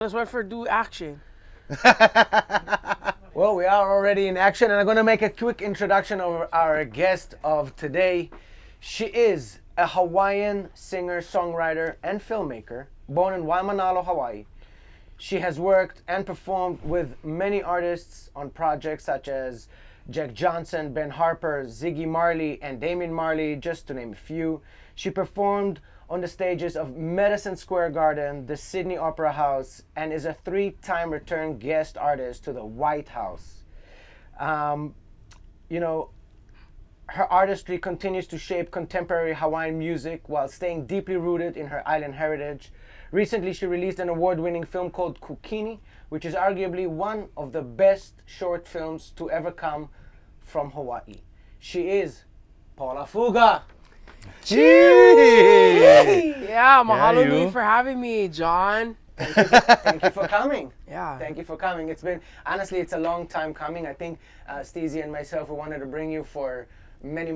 Let's wait for do action. Well, we are already in action, and I'm going to make a quick introduction of our guest of today. She is a Hawaiian singer, songwriter, and filmmaker, born in Waimanalo, Hawaii. She has worked and performed with many artists on projects such as Jack Johnson, Ben Harper, Ziggy Marley, and Damian Marley, just to name a few. She performed on the stages of Madison Square Garden, the Sydney Opera House, and is a three-time return guest artist to the White House. Um, you know, Her artistry continues to shape contemporary Hawaiian music while staying deeply rooted in her island heritage. Recently, she released an award-winning film called Kukini, which is arguably one of the best short films to ever come from Hawaii. She is Paula Fuga. Yeah, mahalo you. nui for having me, John. Thank you for coming. Yeah. Thank you for coming. It's been, honestly, it's a long time coming. I think Steezy and myself, we wanted to bring you for many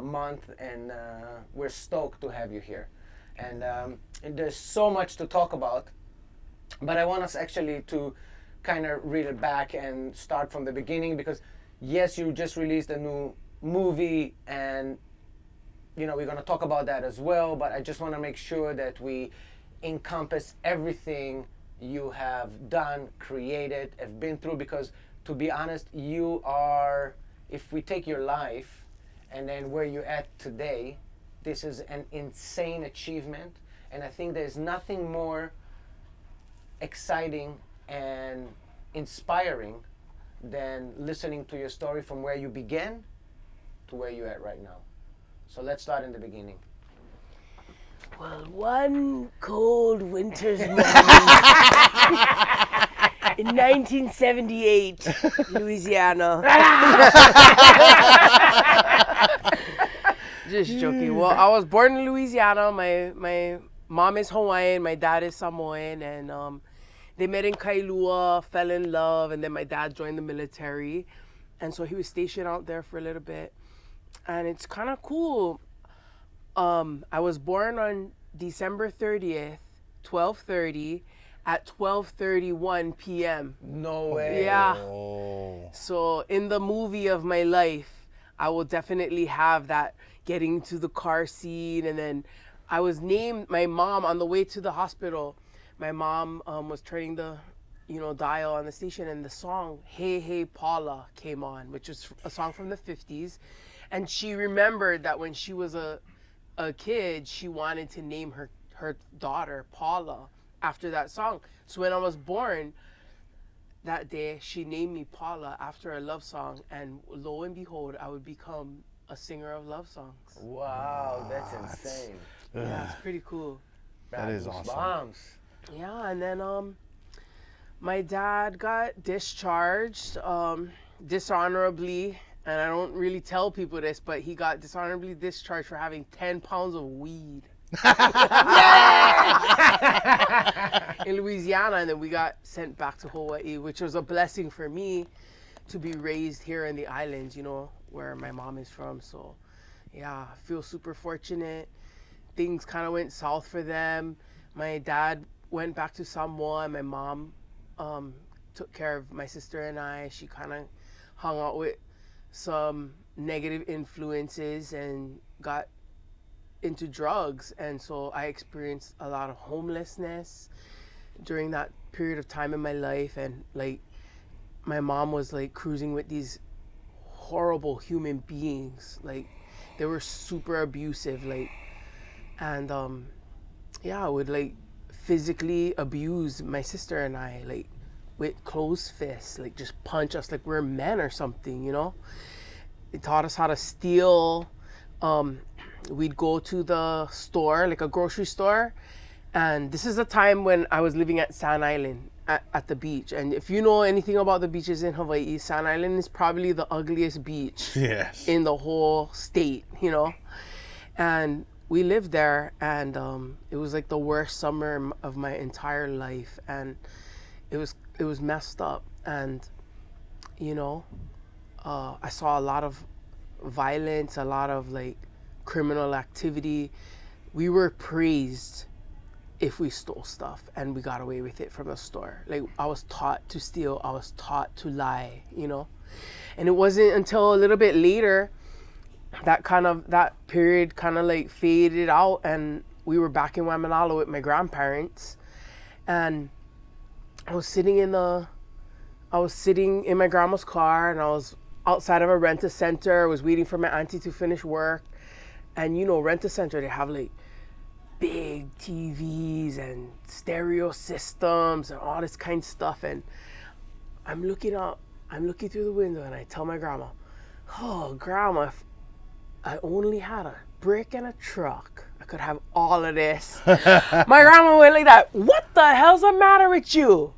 months, and we're stoked to have you here. And there's so much to talk about, but I want us actually to kind of reel it back and start from the beginning, because yes, you just released a new movie, and we're going to talk about that as well, but I just want to make sure that we encompass everything you have done, created, have been through, because to be honest, you are, if we take your life and then where you're at today, this is an insane achievement, and I think there's nothing more exciting and inspiring than listening to your story from where you began to where you're at right now. So let's start in the beginning. Well, one cold winter's morning in 1978, Louisiana. Just joking. Well, I was born in Louisiana. My mom is Hawaiian, my dad is Samoan, and they met in Kailua, fell in love, and then my dad joined the military, and so he was stationed out there for a little bit, and it's kind of cool. I was born on December 30th, 12:30, at 12:31 p.m. No way. Yeah. Oh. So in the movie of my life, I will definitely have that getting to the car seat, and then I was named, my mom, on the way to the hospital, my mom was turning the dial on the station, and the song Hey Hey Paula came on, which was a song from the 50s, and she remembered that when she was a kid, she wanted to name her daughter Paula after that song. So when I was born that day, she named me Paula after a love song, and lo and behold, I would become a singer of love songs. Wow, that's insane. Yeah, it's pretty cool. That is awesome. Bombs. Yeah, and then my dad got discharged dishonorably, and I don't really tell people this, but he got dishonorably discharged for having 10 pounds of weed. In Louisiana, and then we got sent back to Hawaii, which was a blessing for me to be raised here in the islands, where my mom is from. So yeah, I feel super fortunate. Things kind of went south for them. My dad went back to Samoa, and my mom took care of my sister and I. She kind of hung out with some negative influences and got into drugs, and so I experienced a lot of homelessness during that period of time in my life. And like, my mom was like cruising with these horrible human beings, like they were super abusive, like, and yeah, I would like physically abuse my sister and I, like with closed fists, like just punch us like we're men or something. It taught us how to steal. We'd go to the store, like a grocery store, and this is the time when I was living at Sand Island at the beach. And if you know anything about the beaches in Hawaii, Sand Island is probably the ugliest beach Yes. in the whole state, And we lived there, and it was like the worst summer of my entire life, and it was messed up. And I saw a lot of violence, a lot of like criminal activity. We were praised if we stole stuff and we got away with it from the store. Like, I was taught to steal, I was taught to lie, you know? And it wasn't until a little bit later that period kind of like faded out, and we were back in Waimanalo with my grandparents, and I was sitting in my grandma's car, and I was outside of a rent-a-center. I was waiting for my auntie to finish work, and you know, rent-a-center, they have like big TVs and stereo systems and all this kind of stuff, and I'm looking through the window, and I tell my grandma, "Oh, Grandma, if I only had a brick and a truck, I could have all of this." My grandma went like that. "What the hell's the matter with you?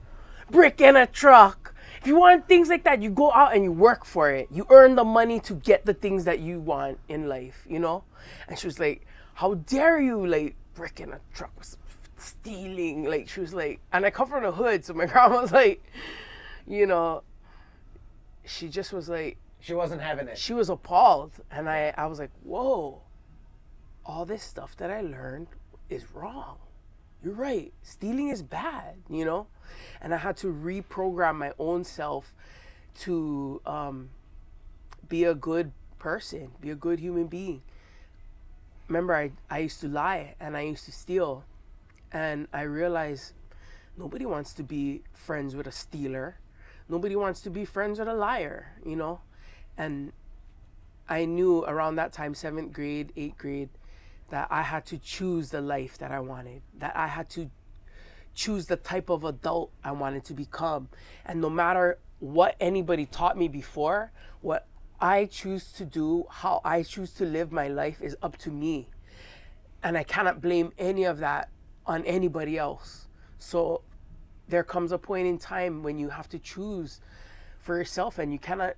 Brick and a truck. If you want things like that, you go out and you work for it. You earn the money to get the things that you want in life, you know?" And she was like, "How dare you, like, brick and a truck was stealing." Like, she was like, and I come from the hood, so my grandma was like, you know, she just was like, She wasn't having it. she was appalled. And I was like, whoa, all this stuff that I learned is wrong. You're right. Stealing is bad, you know? And I had to reprogram my own self to be a good person, be a good human being. Remember, I used to lie and I used to steal. And I realized nobody wants to be friends with a stealer. Nobody wants to be friends with a liar, you know? And I knew around that time, 7th grade, 8th grade, that I had to choose the life that I wanted, that I had to choose the type of adult I wanted to become. And no matter what anybody taught me before, what I choose to do, how I choose to live my life is up to me. And I cannot blame any of that on anybody else. So there comes a point in time when you have to choose for yourself, and you cannot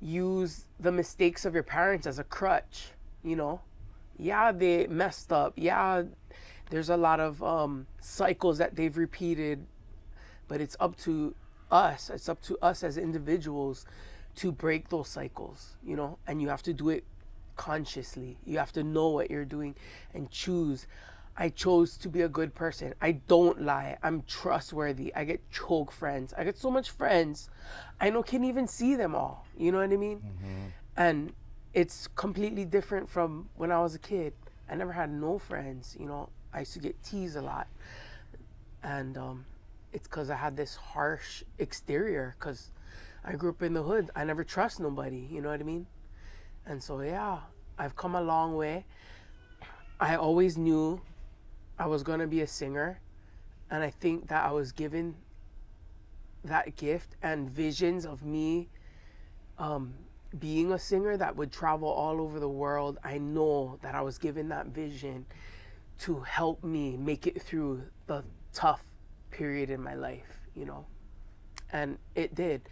use the mistakes of your parents as a crutch, you know? Yeah, they messed up. Yeah, there's a lot of cycles that they've repeated, but it's up to us. It's up to us as individuals to break those cycles, you know? And you have to do it consciously. You have to know what you're doing and choose. I chose to be a good person. I don't lie. I'm trustworthy. I get choke friends. I get so much friends. I can't even see them all. You know what I mean? Mm-hmm. And it's completely different from when I was a kid. I never had no friends. You know, I used to get teased a lot. And it's because I had this harsh exterior, because I grew up in the hood. I never trust nobody. You know what I mean? And so, yeah, I've come a long way. I always knew I was going to be a singer, and I think that I was given that gift and visions of me being a singer that would travel all over the world. I know that I was given that vision to help me make it through the tough period in my life, you know, and it did.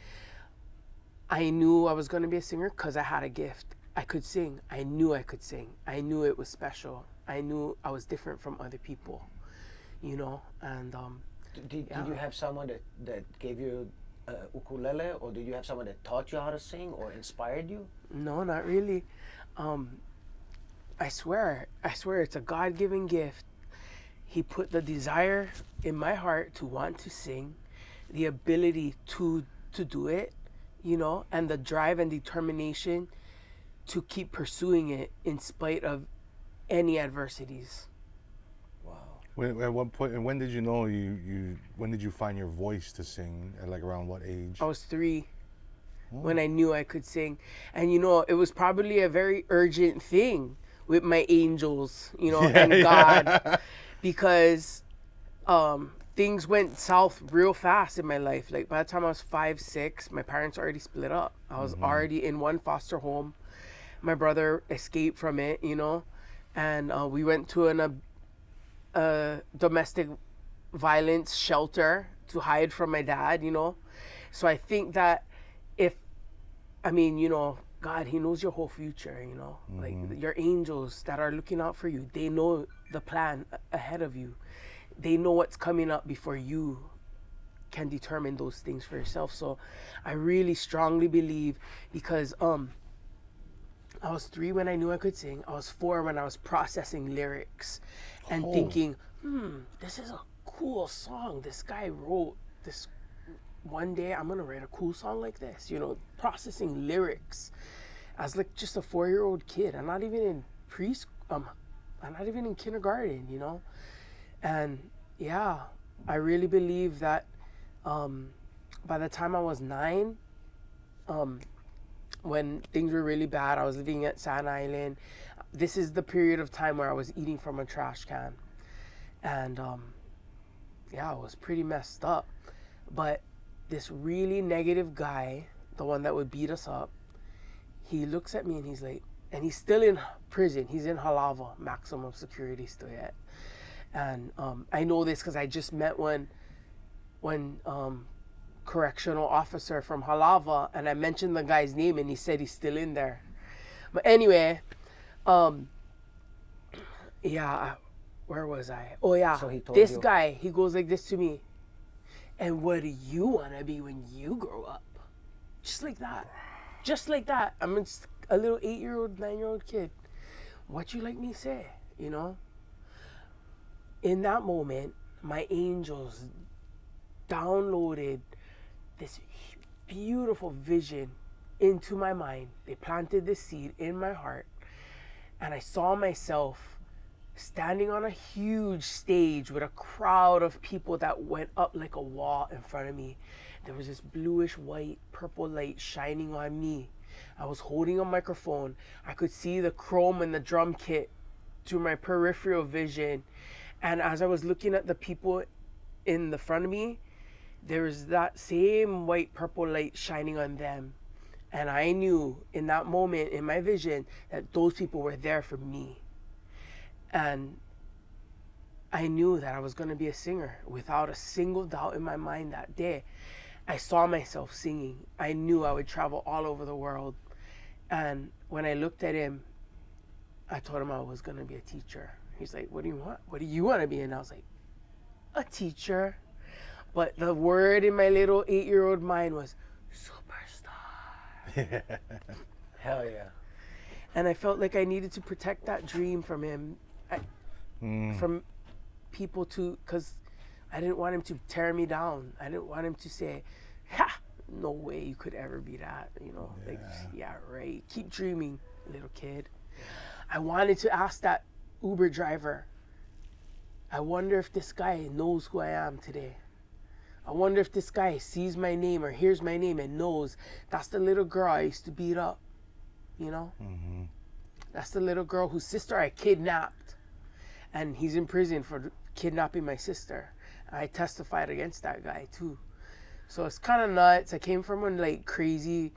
I knew I was going to be a singer because I had a gift. I could sing. I knew I could sing. I knew it was special. I knew I was different from other people, you know, and Did you have someone that gave you ukulele, or did you have someone that taught you how to sing or inspired you? No, not really. I swear it's a God-given gift. He put the desire in my heart to want to sing, the ability to do it, you know, and the drive and determination to keep pursuing it in spite of any adversities. Wow. At what point, and when did you know when did you find your voice to sing? At like around what age? I was 3 when I knew I could sing. And you know, it was probably a very urgent thing with my angels, you know, and God, because things went south real fast in my life. Like by the time I was 5, 6, my parents already split up. I was already in one foster home. My brother escaped from it, you know, and we went to a domestic violence shelter to hide from my dad, you know. So I think that you know, God, he knows your whole future, you know, like your angels that are looking out for you, they know the plan ahead of you. They know what's coming up before you can determine those things for yourself. So I really strongly believe, because I was 3 when I knew I could sing. I was 4 when I was processing lyrics and thinking, this is a cool song. This guy wrote this. One day I'm gonna write a cool song like this. You know, processing lyrics as like just a 4-year-old kid. I'm not even in preschool. I'm not even in kindergarten. You know, and yeah, I really believe that by the time I was 9, when things were really bad, I was living at Sand Island. This is the period of time where I was eating from a trash can, and yeah, I was pretty messed up. But this really negative guy, the one that would beat us up, he looks at me and he's like, and he's still in prison. He's in Halava, maximum security still yet. And I know this because I just met one correctional officer from Halava, and I mentioned the guy's name and he said he's still in there. But anyway, yeah, where was I? Oh yeah, So he told this you. guy, he goes like this to me. And what do you want to be when you grow up? Just like that. Just like that. I'm just a little 8-year-old, 9-year-old kid. What you like me say, you know? In that moment, my angels downloaded this beautiful vision into my mind. They planted this seed in my heart. And I saw myself standing on a huge stage with a crowd of people that went up like a wall in front of me. There was this bluish white purple light shining on me. I was holding a microphone. I could see the chrome and the drum kit through my peripheral vision. And as I was looking at the people in the front of me, there was that same white purple light shining on them. And I knew in that moment in my vision that those people were there for me. And I knew that I was going to be a singer without a single doubt in my mind that day. I saw myself singing. I knew I would travel all over the world. And when I looked at him, I told him I was going to be a teacher. He's like, what do you want? What do you want to be? And I was like, a teacher. But the word in my little 8-year-old mind was superstar. Hell yeah. And I felt like I needed to protect that dream from him. From people to, because I didn't want him to tear me down. I didn't want him to say, ha, no way you could ever be that, you know. Yeah. Like, yeah, right. Keep dreaming, little kid. I wanted to ask that Uber driver, I wonder if this guy knows who I am today. I wonder if this guy sees my name or hears my name and knows that's the little girl I used to beat up, you know? Mm-hmm. That's the little girl whose sister I kidnapped. And he's in prison for kidnapping my sister. I testified against that guy too. So it's kind of nuts. I came from a like crazy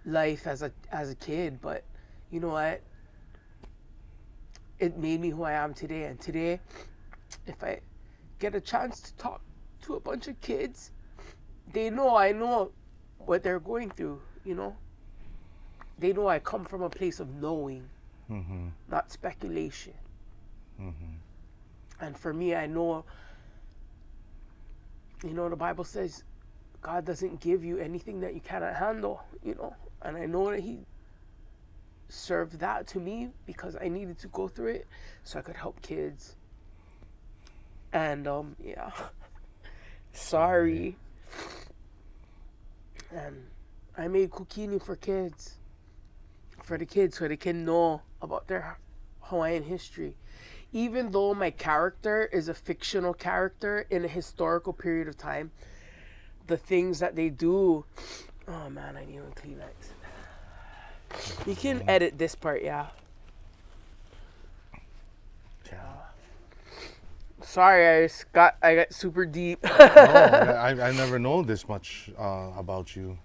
life as a kid, but you know what? It made me who I am today. And today, if I get a chance to talk to a bunch of kids, they know I know what they're going through, you know? They know I come from a place of knowing, not speculation. And for me, I know, you know, the Bible says God doesn't give you anything that you cannot handle, you know? And I know that he served that to me because I needed to go through it so I could help kids. And, yeah. Sorry. And I made kukini for kids. For the kids so they can know about their Hawaiian history. Even though my character is a fictional character in a historical period of time, the things that they do, oh man, I need a Kleenex. You can edit this part, yeah. Sorry, I got super deep. No, I never know this much about you.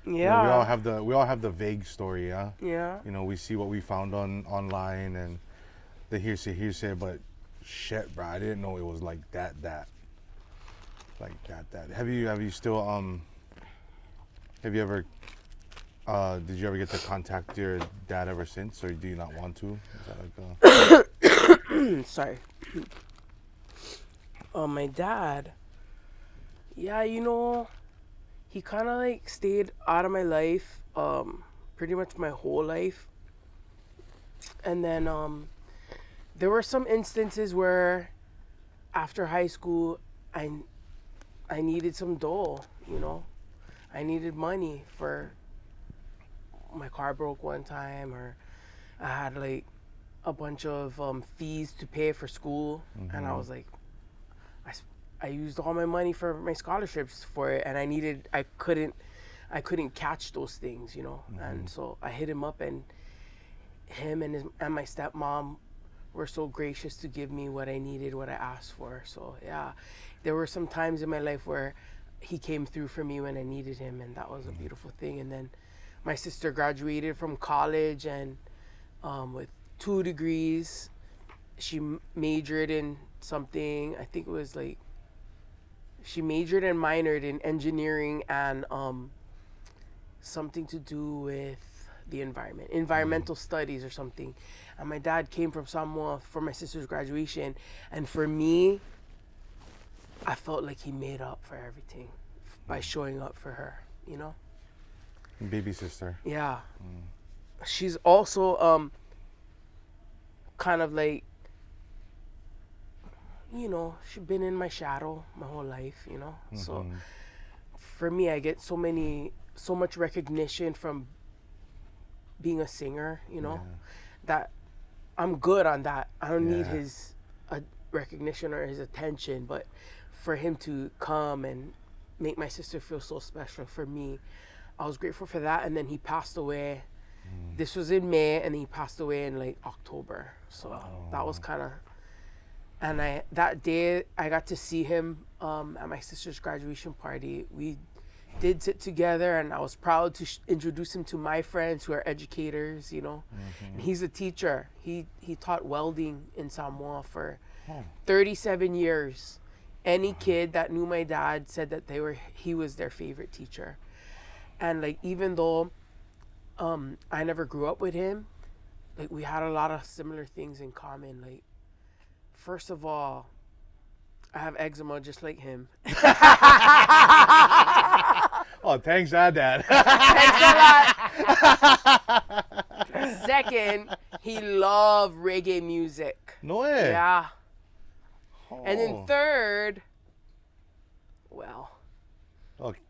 Yeah. You know, we all have the vague story, yeah. Yeah. You know, we see what we found online and the hearsay, but shit, bro, I didn't know it was like that. Like that. Have you still have you ever did you ever get to contact your dad ever since, or do you not want to? Is that like Sorry. My dad, yeah, you know, he kind of like stayed out of my life pretty much my whole life. And then there were some instances where after high school, I needed some dough, you know. I needed money for my car broke one time, or I had like a bunch of fees to pay for school, and I was like, I used all my money for my scholarships for it, and I couldn't catch those things, you know. And so I hit him up, and him and my stepmom were so gracious to give me what I needed, what I asked for. So yeah, there were some times in my life where he came through for me when I needed him, and that was a beautiful thing. And then my sister graduated from college, and with 2 degrees. She majored in something, I think it was like, she majored and minored in engineering and something to do with the environment, environmental studies or something. And my dad came from Samoa for my sister's graduation, and for me, I felt like he made up for everything by showing up for her, you know? Baby sister. Yeah. She's also kind of like, you know, she's been in my shadow my whole life, you know? So for me, I get so much recognition from being a singer, you know, that I'm good on that. I don't need his recognition or his attention, but for him to come and make my sister feel so special, for me, I was grateful for that. And then he passed away. This was in May, and he passed away in like October. So that was kind of, and that day I got to see him at my sister's graduation party. We did sit together, and I was proud to introduce him to my friends who are educators, you know. And he's a teacher. He taught welding in Samoa for 37 years. Any kid that knew my dad said that he was their favorite teacher. And like, even though I never grew up with him, like, we had a lot of similar things in common. Like, first of all, I have eczema just like him. Oh, thanks, Dad. Thanks a lot. Second, he loved reggae music. No way. Yeah. Oh. And then third, well. Okay.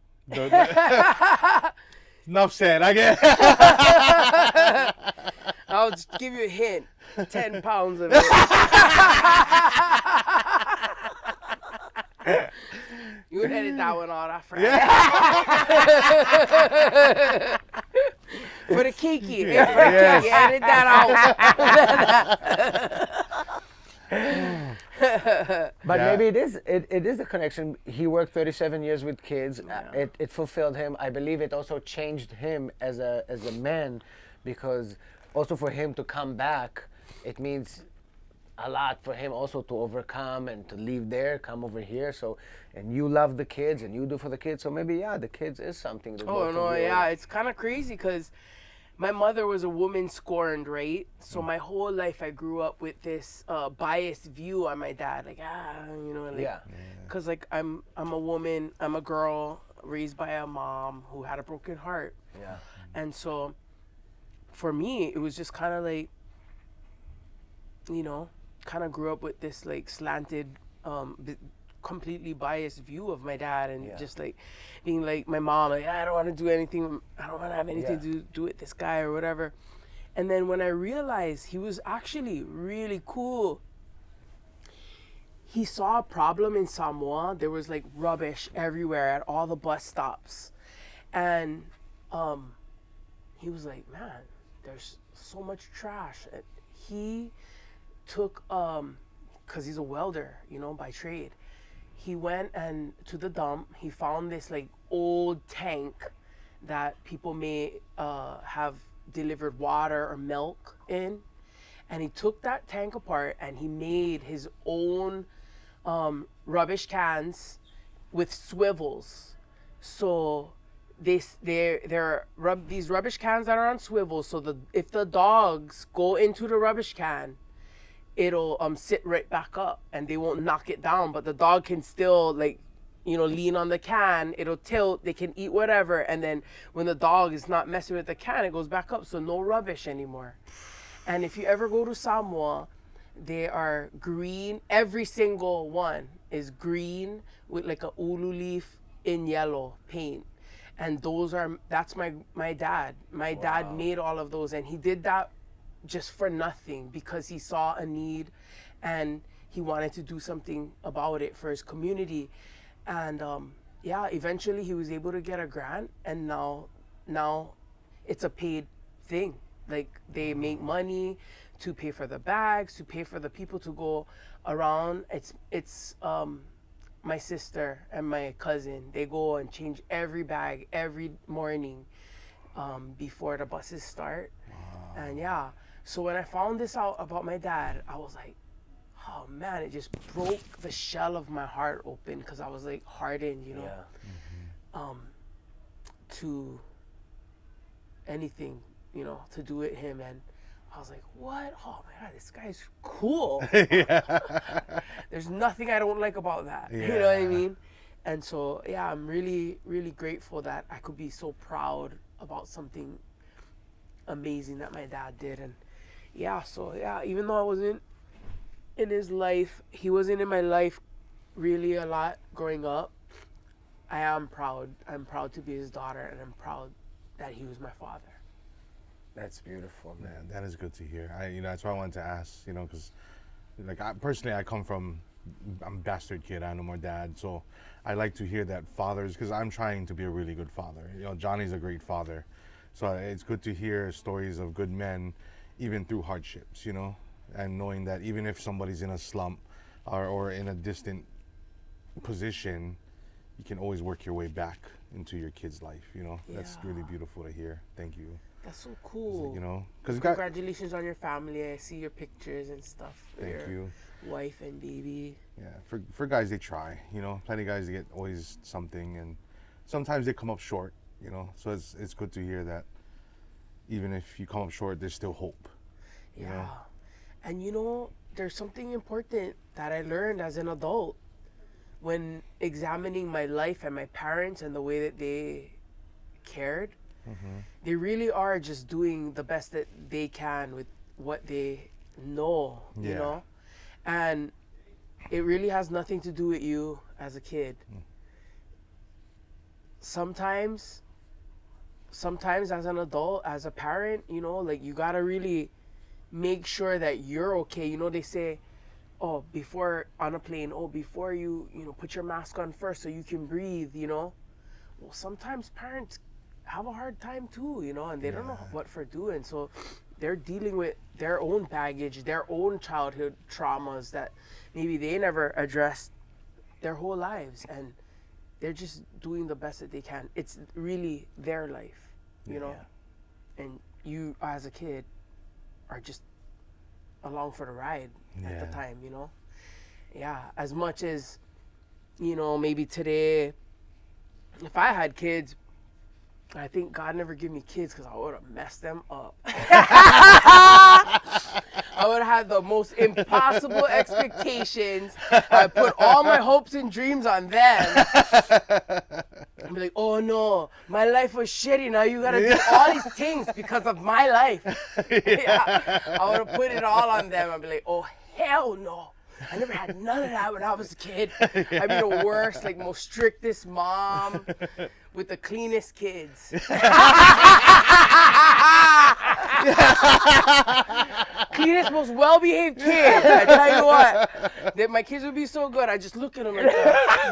Enough said. I get. I'll just give you a hint. 10 pounds of it. You would edit that one out, Friday. For the Kiki. Kiki, edit that out. But maybe it is a connection. He worked 37 years with kids. It fulfilled him. I believe it also changed him as a man, because also for him to come back, it means a lot for him also to overcome and to leave there, come over here. So, and you love the kids and you do for the kids. So maybe, the kids is something. Oh, no, yeah. It's kind of crazy because my mother was a woman scorned, right? So my whole life I grew up with this biased view on my dad. Like, you know, like, because like I'm a woman, I'm a girl raised by a mom who had a broken heart. Yeah. And so for me, it was just kind of like, you know, kind of grew up with this like slanted, completely biased view of my dad, and just like being like my mom, like, I don't want to do anything, I don't want to have anything to do with this guy or whatever. And then when I realized he was actually really cool, he saw a problem in Samoa. There was like rubbish everywhere at all the bus stops, and he was like, man, there's so much trash. And he took, because he's a welder, you know, by trade, he went and to the dump, he found this like old tank that people may have delivered water or milk in, and he took that tank apart and he made his own rubbish cans with swivels. So these rubbish cans that are on swivels, so if the dogs go into the rubbish can, it'll sit right back up and they won't knock it down, but the dog can still, like, you know, lean on the can, it'll tilt, they can eat whatever, and then when the dog is not messing with the can, it goes back up, so no rubbish anymore. And if you ever go to Samoa, They are green. Every single one is green with like a ulu leaf in yellow paint. And that's my dad. My dad made all of those, and he did that just for nothing because he saw a need and he wanted to do something about it for his community. And eventually he was able to get a grant, and now it's a paid thing. Like they make money to pay for the bags, to pay for the people to go around. It's my sister and my cousin. They go and change every bag every morning before the buses start. Wow. And so when I found this out about my dad, I was like, oh man, it just broke the shell of my heart open, because I was like hardened, to anything, to do with him. And I was like, what? Oh my God, this guy's cool. There's nothing I don't like about that. You know what I mean? And so, I'm really, really grateful that I could be so proud about something amazing that my dad did. And even though I wasn't in his life, he wasn't in my life really a lot growing up, I am proud. I'm proud to be his daughter, and I'm proud that he was my father. That's beautiful, man. That is good to hear. That's why I wanted to ask, because like personally, I'm a bastard kid. I have no more dad, so I like to hear that fathers, because I'm trying to be a really good father. Johnny's a great father, so it's good to hear stories of good men, even through hardships, and knowing that even if somebody's in a slump or in a distant position, you can always work your way back into your kid's life. That's really beautiful to hear. Thank you. That's so cool. Because congratulations on your family. I see your pictures and stuff. Thank you. Wife and baby. Yeah, for guys, they try. Plenty of guys, they get always something, and sometimes they come up short. So it's good to hear that even if you come up short, there's still hope. You know? And there's something important that I learned as an adult when examining my life and my parents and the way that they cared. Mm-hmm. They really are just doing the best that they can with what they know, and it really has nothing to do with you as a kid. Sometimes as an adult, as a parent, like you gotta really make sure that you're okay. They say, before on a plane, before you put your mask on first so you can breathe. Well, sometimes parents have a hard time too, and they don't know what for doing. So they're dealing with their own baggage, their own childhood traumas that maybe they never addressed their whole lives, and they're just doing the best that they can. It's really their life, and you as a kid are just along for the ride at the time, as much as, maybe today, if I had kids, I think God never gave me kids because I would have messed them up. I would have had the most impossible expectations. I put all my hopes and dreams on them. I'd be like, oh no, my life was shitty. Now you gotta do all these things because of my life. I would have put it all on them. I'd be like, oh hell no. I never had none of that when I was a kid. I'd be the worst, most strictest mom with the cleanest kids. Cleanest, most well-behaved kids. I tell you what, that my kids would be so good. I just look at them and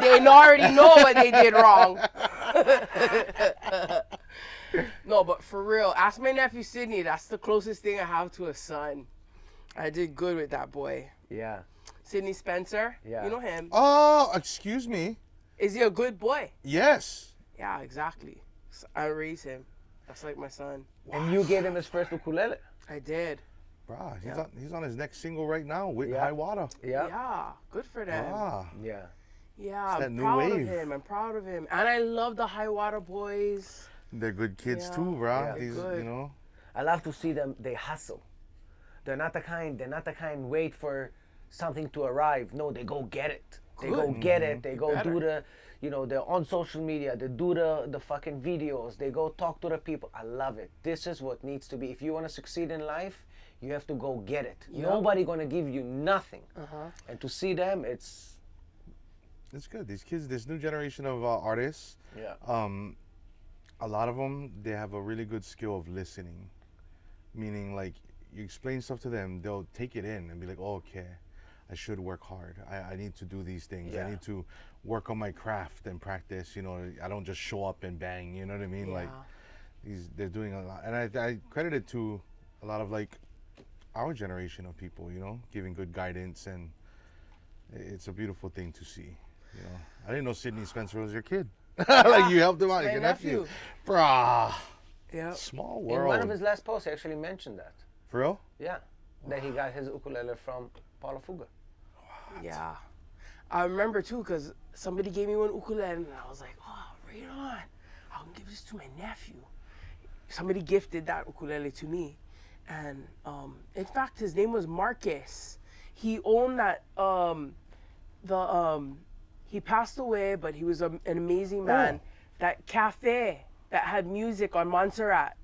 they already know what they did wrong. No, but for real, ask my nephew Sydney. That's the closest thing I have to a son. I did good with that boy. Yeah. Sydney Spencer. Yeah. You know him. Oh, excuse me. Is he a good boy? Yes. Yeah, exactly. I raised him. That's like my son. And you gave him his first ukulele. I did. Bruh, he's on his next single right now with High Water. Yeah. Yeah, good for them. Yeah. Yeah, I'm proud of him. I'm proud of him. And I love the High Water boys. They're good kids too, bruh. Yeah. These, Good. I love to see them. They hustle. They're not the kind wait for something to arrive. No, they go get it. They go get it. They go do the, they're on social media. They do the fucking videos. They go talk to the people. I love it. This is what needs to be. If you want to succeed in life, You have to go get it. Yep. Nobody gonna give you nothing. Uh-huh. And to see them, it's good. These kids, this new generation of artists, a lot of them, they have a really good skill of listening. Meaning, like, you explain stuff to them, they'll take it in and be like, oh, okay, I should work hard. I need to do these things. Yeah. I need to work on my craft and practice. You know, I don't just show up and bang. You know what I mean? Like, they're doing a lot. And I credit it to a lot of, like, our generation of people, you know, giving good guidance. And it's a beautiful thing to see. You know, I didn't know Sydney Spencer was your kid. Like, you helped him out, my your nephew. nephew. Brah. Yeah. Small in world. one of his last posts, he actually mentioned that. For real? Yeah, that he got his ukulele from Paula Fuga. Yeah. I remember too, because somebody gave me one ukulele and I was like, oh, right on. I'll give this to my nephew. Somebody gifted that ukulele to me. And in fact, his name was Marcus. He owned that, he passed away, but he was an amazing man. That cafe that had music on Montserrat.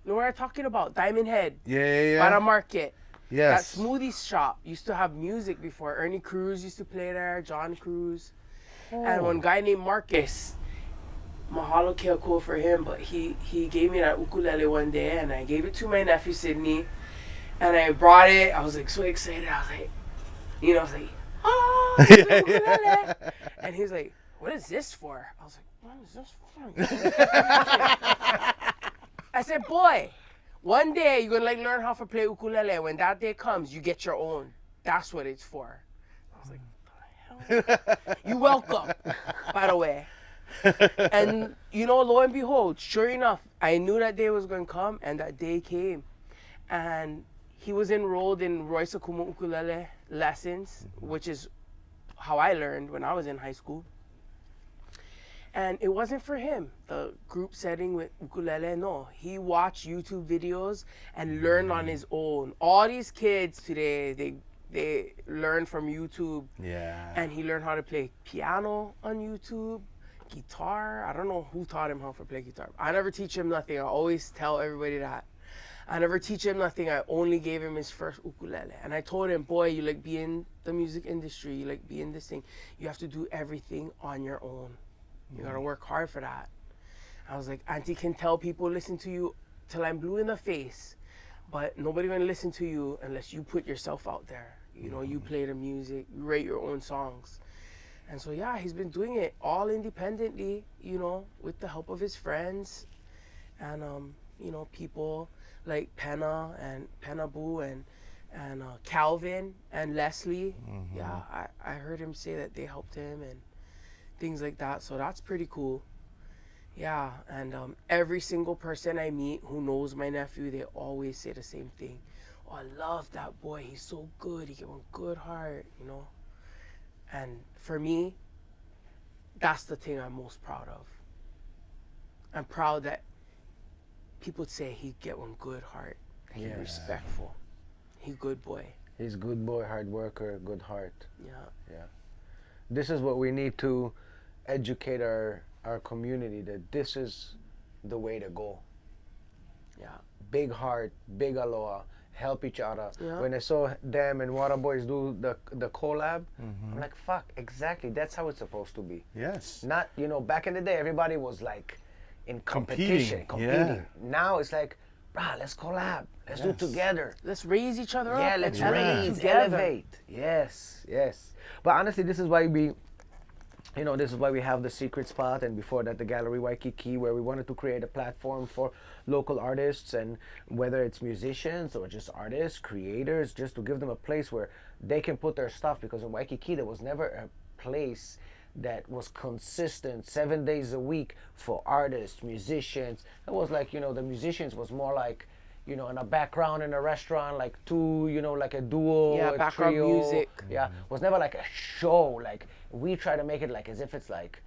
You know what I'm talking about? Diamond Head. Yeah. Para Market. Yes. That smoothie shop used to have music before. Ernie Cruz used to play there, John Cruz. And one guy named Marcus, mahalo keako for him, but he gave me that ukulele one day and I gave it to my nephew Sydney. And I brought it. I was like so excited. I was like, I was like, oh, it's an ukulele. And he was like, what is this for? I was like, what is this for? I said, boy, one day you're gonna learn how to play ukulele. When that day comes, you get your own. That's what it's for. I was like, what the hell? You welcome, by the way. And lo and behold, sure enough, I knew that day was gonna come, and that day came. And he was enrolled in Royce Akumu ukulele lessons, which is how I learned when I was in high school. And it wasn't for him, the group setting with ukulele, no. He watched YouTube videos and learned on his own. All these kids today, they learn from YouTube. Yeah. And he learned how to play piano on YouTube, guitar. I don't know who taught him how to play guitar. I never teach him nothing. I always tell everybody that. I never teach him nothing. I only gave him his first ukulele. And I told him, boy, you like be in the music industry, you like be in this thing. You have to do everything on your own. You gotta work hard for that. I was like, Auntie can tell people listen to you till I'm blue in the face, but nobody gonna listen to you unless you put yourself out there. You play the music, you write your own songs. And so yeah, he's been doing it all independently, with the help of his friends and people like Penna Boo and Calvin and Leslie. Yeah, I heard him say that they helped him and things like that, so that's pretty cool. Yeah, and every single person I meet who knows my nephew, they always say the same thing. Oh, I love that boy, he's so good, he gave a good heart, And for me, that's the thing I'm most proud of. I'm proud that people say he get one good heart, he respectful, he good boy. He's good boy, hard worker, good heart. Yeah. This is what we need to educate our community, that this is the way to go. Yeah. Big heart, big aloha, help each other. Yeah. When I saw them and Water Boys do the collab, I'm like, fuck, exactly, that's how it's supposed to be. Yes. Not, back in the day, everybody was like in competition, competing. Yeah. Now it's like, let's collab, let's do it together. Let's raise each other up. Yeah, let's and raise, together. elevate. Yes. But honestly, this is why we have the secret spot, and before that the Gallery Waikiki, where we wanted to create a platform for local artists, and whether it's musicians or just artists, creators, just to give them a place where they can put their stuff, because in Waikiki there was never a place that was consistent 7 days a week for artists, musicians. It was like, the musicians was more like, in a background in a restaurant, like two, like a duo, a background trio. music. Yeah, was never like a show. Like, we try to make it like as if it's like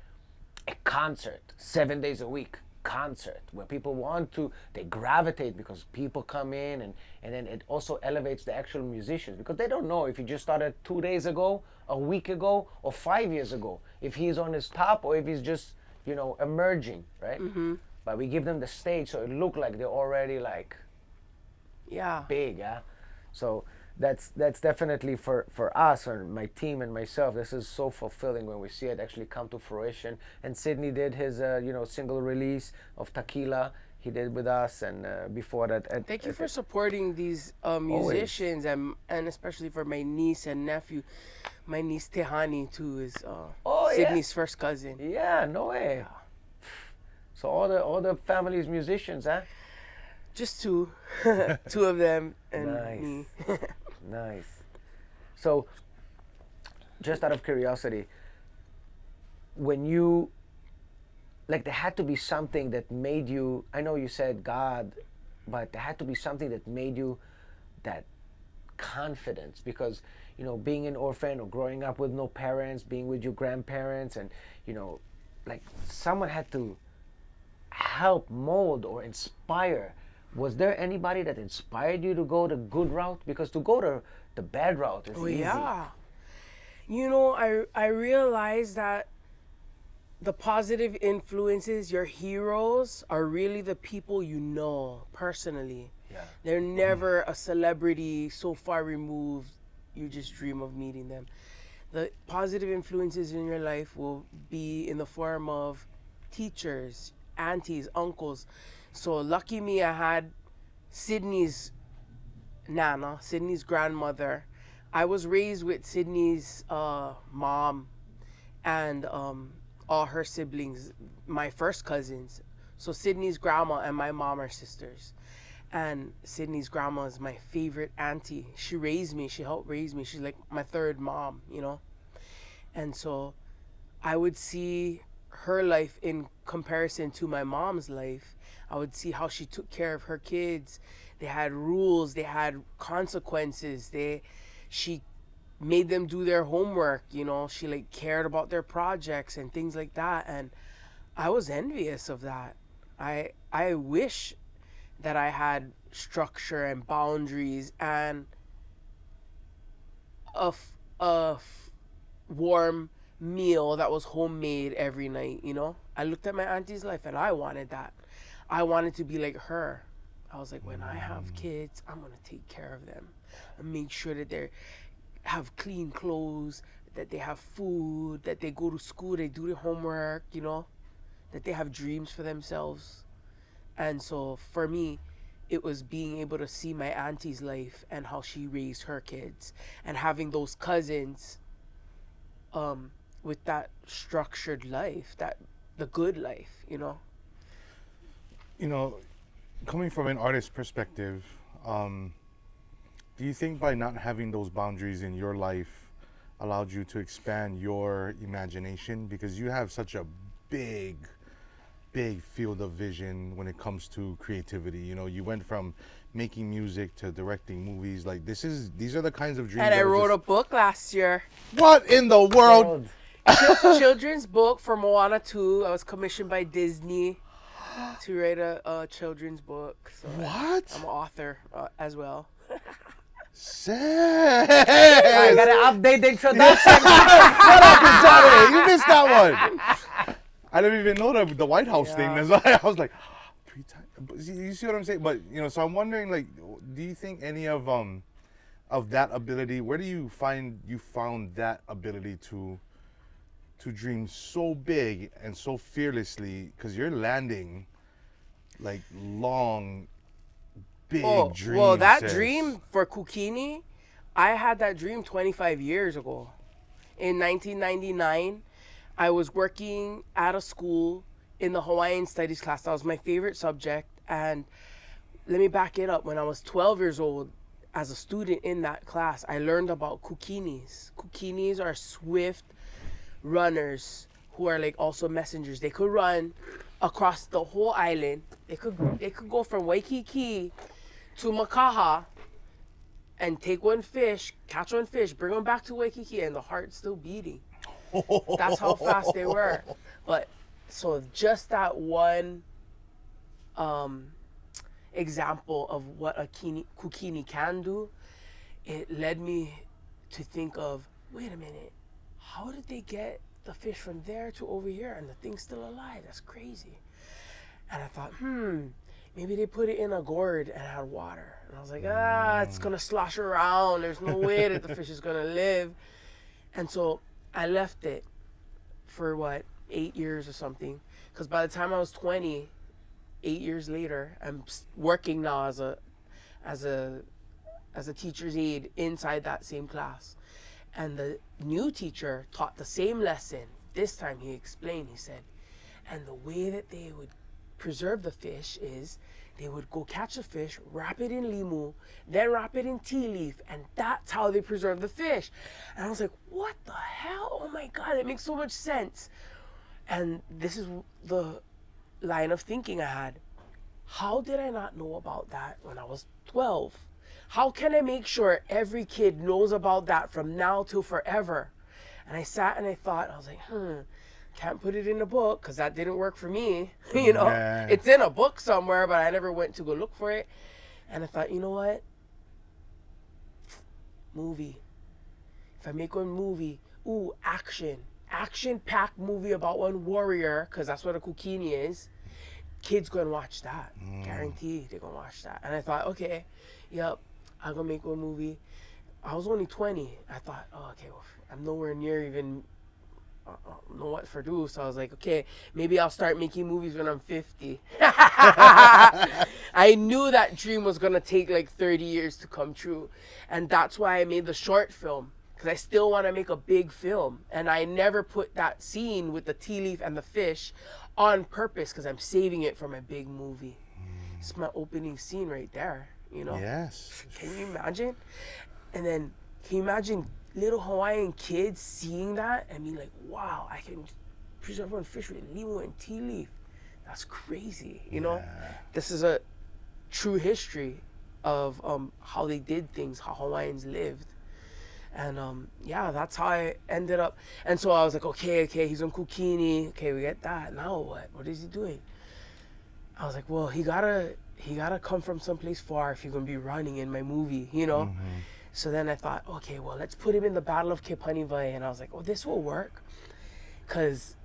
a concert, 7 days a week concert, where people they gravitate because people come in, and then it also elevates the actual musicians, because they don't know if he just started 2 days ago, a week ago, or 5 years ago, if he's on his top or if he's just, emerging, right? But we give them the stage so it look like they're already like Yeah. big, yeah. So that's definitely for us or my team and myself. This is so fulfilling when we see it actually come to fruition. And Sydney did his single release of Tequila. He did with us, and before that, Thank you for supporting these musicians, and especially for my niece and nephew. My niece Tehani too is Oh, yeah? Sydney's first cousin. Yeah, no way. So all the family's musicians, huh? Just two, two of them and Nice. me. Nice. So, just out of curiosity, when you, like, there had to be something that made you, I know you said God, but there had to be something that made you that confidence, because, being an orphan or growing up with no parents, being with your grandparents, and, like, someone had to help mold or inspire. Was there anybody that inspired you to go the good route? Because to go the bad route is easy. Yeah. I realized that the positive influences, your heroes, are really the people you know personally. Yeah. They're never a celebrity so far removed, you just dream of meeting them. The positive influences in your life will be in the form of teachers, aunties, uncles. So lucky me, I had Sydney's Nana, Sydney's grandmother. I was raised with Sydney's mom and all her siblings, my first cousins. So Sydney's grandma and my mom are sisters. And Sydney's grandma is my favorite auntie. She raised me. She helped raise me. She's like my third mom, And so I would see her life in comparison to my mom's life. I would see how she took care of her kids. They had rules. They had consequences. She made them do their homework. She like cared about their projects and things like that. And I was envious of that. I wish that I had structure and boundaries and a warm meal that was homemade every night. I looked at my auntie's life and I wanted that. I wanted to be like her. I was like, when I have kids, I'm gonna take care of them and make sure that they have clean clothes, that they have food, that they go to school, they do their homework, that they have dreams for themselves. And so for me, it was being able to see my auntie's life and how she raised her kids, and having those cousins with that structured life, the good life. Coming from an artist's perspective, do you think by not having those boundaries in your life allowed you to expand your imagination? Because you have such a big field of vision when it comes to creativity. You went from making music to directing movies. Like these are the kinds of dreams. And I wrote a book last year. What in the world? Children's book for Moana 2. I was commissioned by Disney to write a children's book. So What? I'm an author as well. Sick. I gotta update the introduction. What up, Johnny? You missed that one. I didn't even know the White House thing. That's why I was like, 3 times. You see what I'm saying? But so I'm wondering, like, do you think any of that ability? Where do you found that ability to dream so big and so fearlessly? Because you're landing like long, big dreams. Well, that sis. dream for Kukini, I had that dream 25 years ago. In 1999, I was working at a school in the Hawaiian Studies class. That was my favorite subject. And let me back it up. When I was 12 years old, as a student in that class, I learned about kukinis. Kukinis are swift runners who are like also messengers. They could run across the whole island. They could go from Waikiki to Makaha and take one fish, catch one fish, bring them back to Waikiki, and the heart's still beating. That's how fast they were. But so just that one example of what a kukini can do, it led me to think of, wait a minute, how did they get the fish from there to over here and the thing's still alive? That's crazy. And I thought, maybe they put it in a gourd and had water. And I was like, it's gonna slosh around. There's no way that the fish is gonna live. And so I left it for 8 years or something. Because by the time I was 20, 8 years later, I'm working now as a teacher's aide inside that same class. And the new teacher taught the same lesson. This time he explained, he said, and the way that they would preserve the fish is they would go catch a fish, wrap it in limu, then wrap it in tea leaf, and that's how they preserve the fish. And I was like, what the hell? Oh my God, it makes so much sense. And this is the line of thinking I had. How did I not know about that when I was 12? How can I make sure every kid knows about that from now till forever? And I sat and I thought, I was like, can't put it in a book because that didn't work for me. Yeah. It's in a book somewhere, but I never went to go look for it. And I thought, you know what? Movie. If I make one movie, action-packed movie about one warrior, because that's what a kukini is. Kids gonna watch that. Guaranteed they're gonna watch that. And I thought, okay, yep, I'm gonna make one movie. I was only 20. I thought, okay, well, I'm nowhere near even know what for do. So I was like, okay, maybe I'll start making movies when I'm 50. I knew that dream was gonna take like 30 years to come true. And that's why I made the short film, because I still want to make a big film. And I never put that scene with the tea leaf and the fish on purpose because I'm saving it for my big movie. It's my opening scene right there, Yes. Can you imagine? And then can you imagine little Hawaiian kids seeing that and being like, wow, I can preserve one fish with limu and tea leaf. That's crazy, This is a true history of how they did things, how Hawaiians lived. And that's how I ended up. And so I was like, okay, he's on Kukini. Okay, we get that. Now what? What is he doing? I was like, well, he gotta come from someplace far if he's gonna be running in my movie, So then I thought, okay, well, let's put him in the Battle of Kepanivai. And I was like, oh, this will work. Because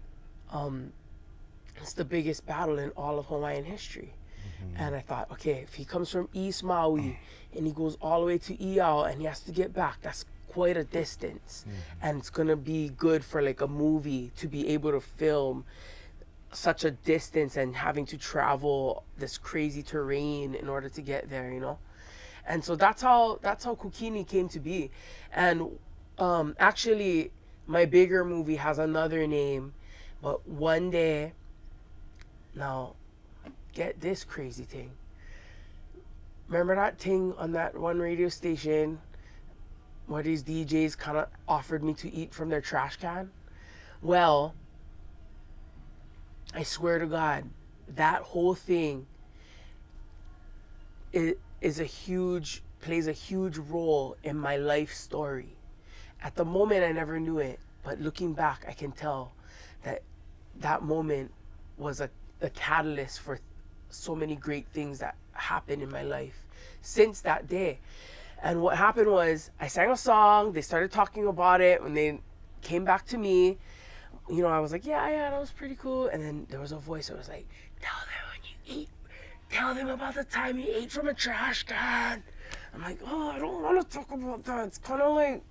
it's the biggest battle in all of Hawaiian history. And I thought, okay, if he comes from East Maui and he goes all the way to Iao and he has to get back, that's quite a distance. And it's going to be good for like a movie to be able to film such a distance and having to travel this crazy terrain in order to get there, And so that's how Kukini came to be. And actually, my bigger movie has another name, but one day, now, get this crazy thing. Remember that thing on that one radio station where these DJs kind of offered me to eat from their trash can? Well, I swear to God, that whole thing plays a huge role in my life story. At the moment, I never knew it, but looking back, I can tell that moment was a catalyst for so many great things that happened in my life since that day. And what happened was I sang a song, they started talking about it. When they came back to me, I was like, yeah, that was pretty cool. And then there was a voice that was like, tell them about the time you ate from a trash can. I'm like, oh, I don't want to talk about that. It's kind of like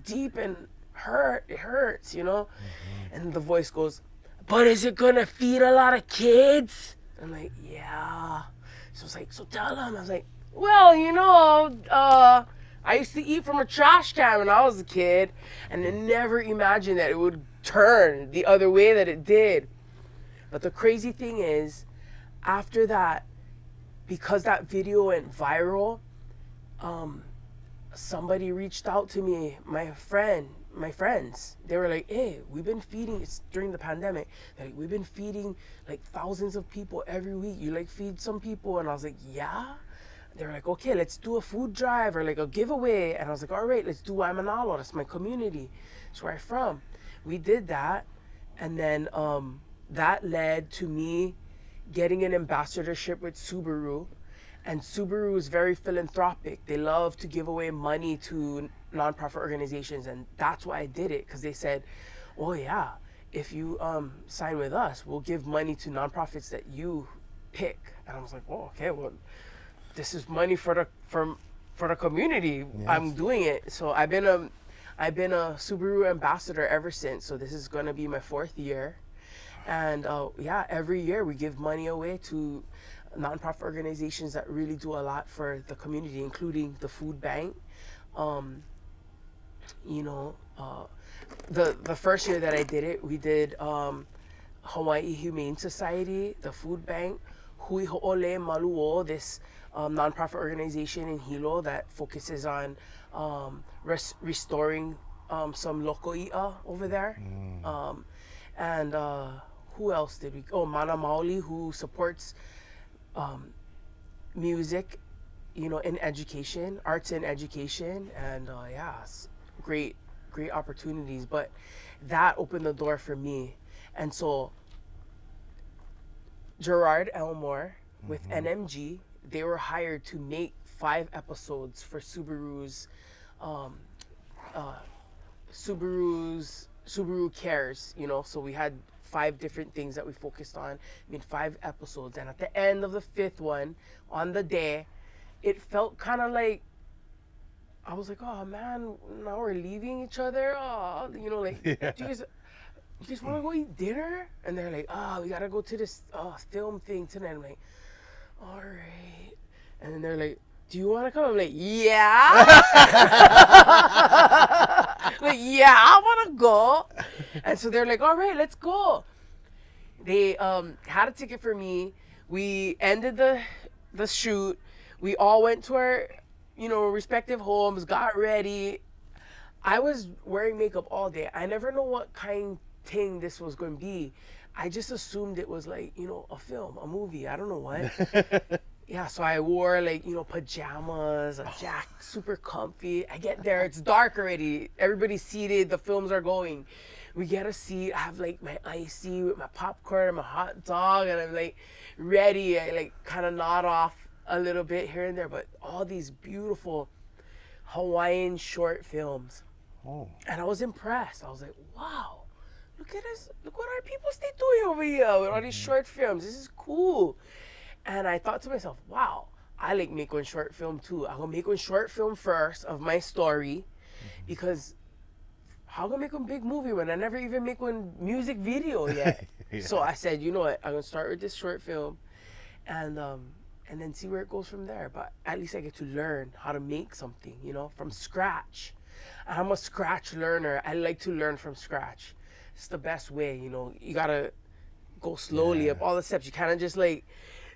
deep and it hurts, And the voice goes, but is it gonna feed a lot of kids? I'm like, yeah. So it's like, so tell them. I was like, well, I used to eat from a trash can when I was a kid, and I never imagined that it would turn the other way that it did. But the crazy thing is, after that, because that video went viral, somebody reached out to me, my friends. They were like, hey, we've been feeding, it's during the pandemic, like, we've been feeding like thousands of people every week. You like feed some people? And I was like, yeah. They were like, okay, let's do a food drive or like a giveaway. And I was like, all right, let's do Waimanalo. That's my community. That's where I'm from. We did that. And then that led to me getting an ambassadorship with Subaru. And Subaru is very philanthropic. They love to give away money to nonprofit organizations. And that's why I did it, because they said, oh yeah, if you sign with us, we'll give money to nonprofits that you pick. And I was like, oh, okay, well, this is money for the community. Yes. I'm doing it. So I've been a Subaru ambassador ever since. So this is going to be my 4th year. And yeah, every year we give money away to nonprofit organizations that really do a lot for the community, including the food bank. You know, the first year that I did it, we did Hawaii Humane Society, the food bank, Hui Ho'ole Maluo, this nonprofit organization in Hilo that focuses on restoring some lokoi'a over there. And who else did we? Oh, Mana Maoli, who supports music, you know, in education, arts and education, and yeah, great opportunities. But that opened the door for me, and so Gerard Elmore with NMG, they were hired to make 5 episodes for Subaru Cares, you know. So we had 5 different things that we focused on. I mean, 5 episodes, and at the end of the 5th one, on the day, it felt kind of like, I was like, oh man, now we're leaving each other. Oh, you know, like, do you guys want to go eat dinner? And they're like, we gotta go to this film thing tonight. I'm like, all right. And then they're like, do you want to come? I'm like, yeah. Like, yeah, I want to go. And so they're like, all right, let's go. They had a ticket for me. We ended the shoot. We all went to our, you know, respective homes, got ready. I was wearing makeup all day. I never know what kind thing this was going to be. I just assumed it was like, you know, a film, a movie. I don't know what. Yeah, so I wore like, you know, pajamas, a jacket, super comfy. I get there, it's dark already. Everybody's seated, the films are going. We get a seat, I have like my icy with my popcorn and my hot dog, and I'm like ready. I like kind of nod off a little bit here and there, but all these beautiful Hawaiian short films. Oh. And I was impressed. I was like, wow, look at this. Look what our people stay doing over here with all these short films. This is cool. And I thought to myself, wow, I like make one short film too. I'm gonna make one short film first of my story, because how gonna make one big movie when I never even make one music video yet? So I said, you know what, I'm gonna start with this short film, and then see where it goes from there. But at least I get to learn how to make something, you know, from scratch. I'm a scratch learner. I like to learn from scratch. It's the best way, you know. You gotta go slowly up all the steps. You kind of just like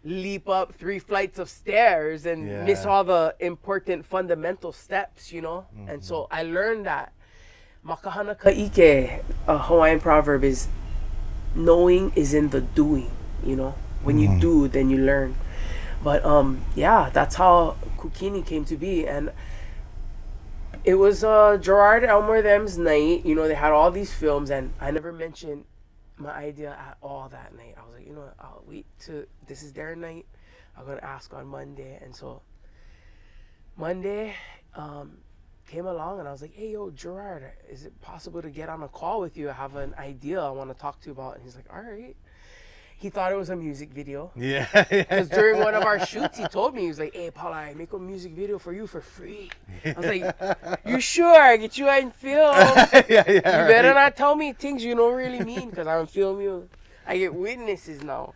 leap up 3 flights of stairs and miss all the important fundamental steps, you know. And so I learned that makahana ka'ike, a Hawaiian proverb, is knowing is in the doing, you know. When you do, then you learn. But yeah, that's how Kukini came to be. And it was Gerard Elmer them's night. You know, they had all these films, and I never mentioned my idea at all that night. I was like, you know what, I'll wait to, this is their night. I'm gonna ask on Monday. And so Monday came along, and I was like, hey, yo, Gerard, is it possible to get on a call with you? I have an idea I want to talk to you about. And he's like, all right. He thought it was a music video. Yeah. Because during one of our shoots, he told me, he was like, hey, Paula, I make a music video for you for free. I was like, you sure? I get you on film. You better not tell me things you don't really mean, because I'm film you. I get witnesses now.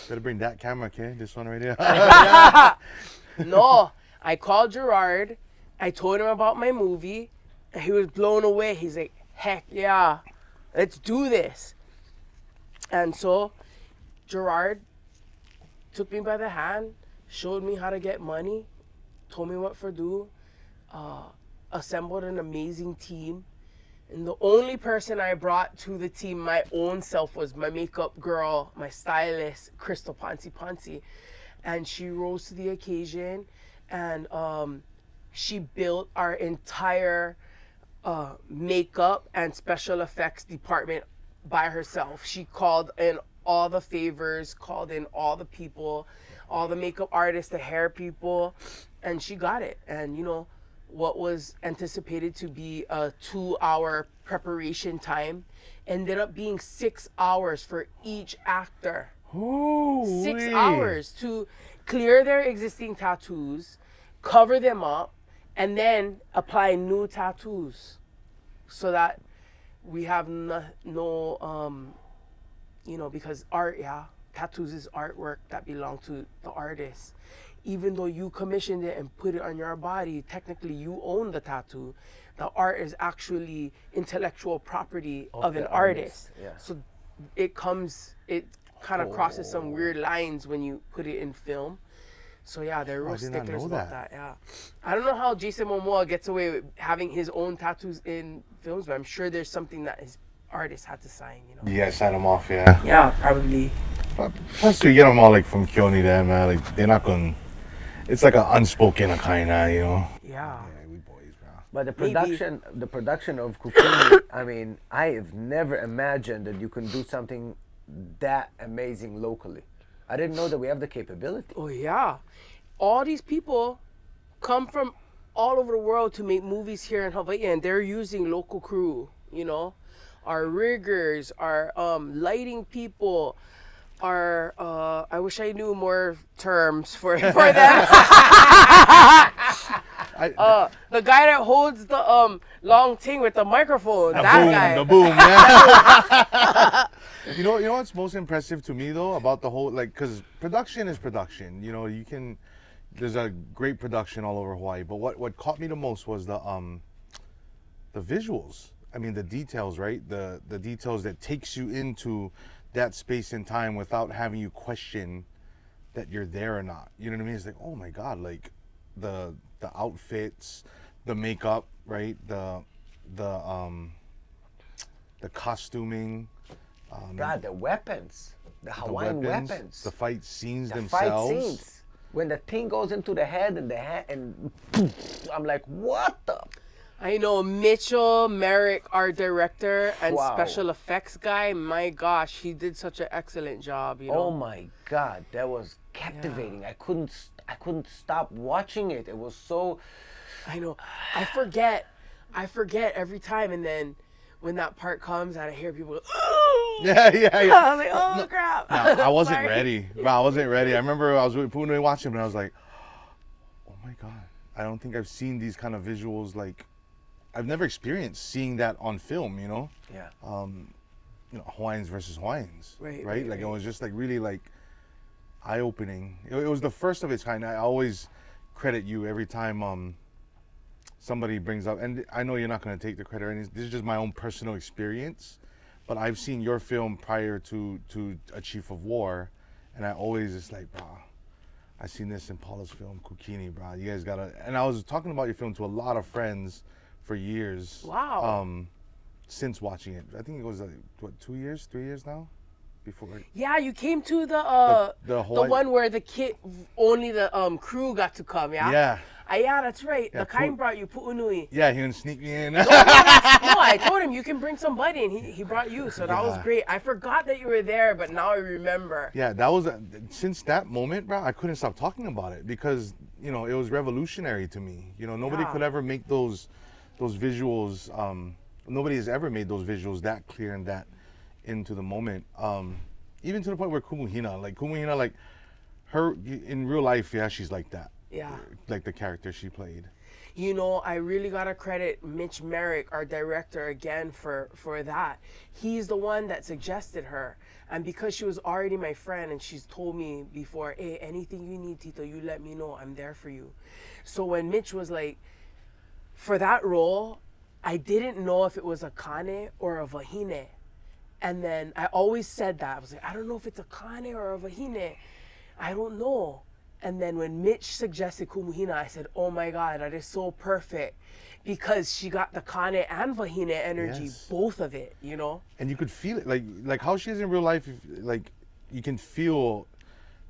Better bring that camera, kid. This one right here. No, I called Gerard. I told him about my movie, and he was blown away. He's like, heck yeah, let's do this. And so Gerard took me by the hand, showed me how to get money, told me what to do, assembled an amazing team. And the only person I brought to the team, my own self, was my makeup girl, my stylist, Crystal Ponzi. And she rose to the occasion, and she built our entire makeup and special effects department by herself. She called in all the favors, called in all the people, all the makeup artists, the hair people, and she got it. And you know, what was anticipated to be a 2-hour preparation time ended up being 6 hours for each actor Holy. 6 hours to clear their existing tattoos, cover them up, and then apply new tattoos, so that we have no because art, tattoos is artwork that belong to the artist. Even though you commissioned it and put it on your body, technically you own the tattoo. The art is actually intellectual property of an the artist. Yeah. So it kind of crosses some weird lines when you put it in film. So yeah, they're real I did not sticklers know about that. that. Yeah, I don't know how Jason Momoa gets away with having his own tattoos in films, but I'm sure there's something that his artist had to sign. You guys sign them off, yeah. Yeah, probably. But plus, you get them all like from Keone there, man. Like they're not gonna. It's like an unspoken kind of, Yeah. Yeah, we boys, bro. But the Maybe. production of Kukumi, I mean, I have never imagined that you can do something that amazing locally. I didn't know that we have the capability. Oh yeah, all these people come from all over the world to make movies here in Hawaii, and they're using local crew. Our riggers, our lighting people, our I wish I knew more terms for them. The guy that holds the long thing with the microphone, that guy. The boom, yeah. You know what's most impressive to me though about the whole, like, because production is production. There's a great production all over Hawaii, but what caught me the most was the visuals. I mean, the details, right? The details that takes you into that space and time without having you question that you're there or not. You know what I mean? It's like, oh my God, like the outfits, the makeup, right? The costuming. God, the weapons, the Hawaiian weapons, the fight scenes the themselves. fight scenes. When the thing goes into the head and poof, I'm like, what the? I know Mitchell Merrick, our director and Wow. special effects guy. My gosh, he did such an excellent job. Oh my God, that was captivating. I couldn't stop watching it. It was so. I know. I forget every time, and then when that part comes, I hear people go, "Oh!" Yeah. I was like, "Oh crap!" No, I wasn't Sorry. ready. Bro, I wasn't ready. I remember I was with Pune watching, and I was like, oh my God, I don't think I've seen these kind of visuals. Like, I've never experienced seeing that on film. Yeah. Hawaiians versus Hawaiians. Right, Like right. it was just like really like eye-opening. It was the first of its kind. I always credit you every time somebody brings up, and I know you're not going to take the credit. And this is just my own personal experience, but I've seen your film prior to A Chief of War, and I always just like, bro, I seen this in Paula's film Kukini, bro. You guys gotta. And I was talking about your film to a lot of friends for years. Wow. Since watching it, I think it was 2 years, 3 years now, before. Yeah, you came to the Hawaii- one where the kid only the crew got to come. Yeah. Yeah. Yeah, that's right. Yeah, The kind brought you Pu'unui. Yeah, he didn't sneak me in. No, I told him you can bring somebody, and he brought you, so that was Yeah. great. I forgot that you were there, but now I remember. Yeah, that was since that moment, bro. I couldn't stop talking about it because it was revolutionary to me. Nobody Yeah. could ever make those visuals. Nobody has ever made those visuals that clear and that into the moment. Even to the point where Kumuhina, like her in real life, yeah, she's like that. Yeah. Like the character she played. I really gotta credit Mitch Merrick, our director, again for that. He's the one that suggested her. And because she was already my friend and she's told me before, hey, anything you need, Tito, you let me know. I'm there for you. So when Mitch was like, for that role, I didn't know if it was a kane or a vahine. And then I always said that. I was like, I don't know if it's a kane or a vahine. I don't know. And then when Mitch suggested Kumuhina, I said, oh my God, that is so perfect. Because she got the kane and vahine energy, Yes. both of it, And you could feel it, like how she is in real life. Like you can feel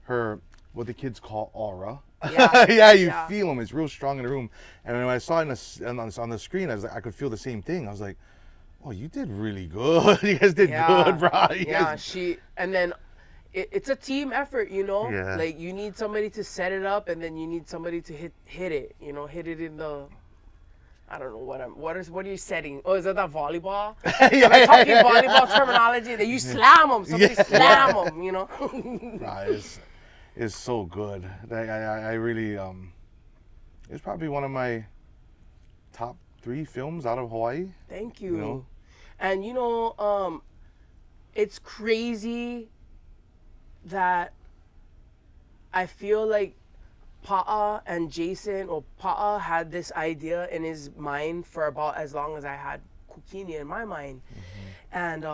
her, what the kids call aura. Yeah. Yeah, you Yeah. feel them. It's real strong in the room. And when I saw it on the screen, I could feel the same thing. I was like, oh, you did really good. You guys did good, bro. You guys- And then it's a team effort, Yeah. Like you need somebody to set it up, and then you need somebody to hit it, hit it in the I don't know what are you setting? Oh, is that volleyball? Am I talking volleyball terminology? That you slam them, somebody slam them, you know? Nah, it's so good. I really it's probably one of my top 3 films out of Hawaii. Thank you. You know? And it's crazy that I feel like Pa'a and Jason, or Pa'a had this idea in his mind for about as long as I had Kukini in my mind. And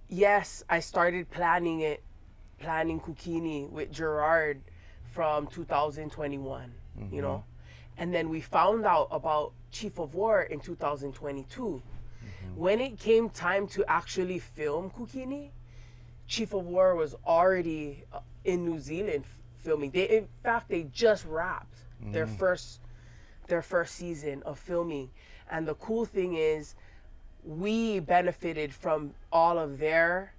yes, I started planning Kukini with Gerard from 2021, you know? And then we found out about Chief of War in 2022. When it came time to actually film Kukini, Chief of War was already in New Zealand filming. In fact, they just wrapped their first season of filming. And the cool thing is, we benefited from all of their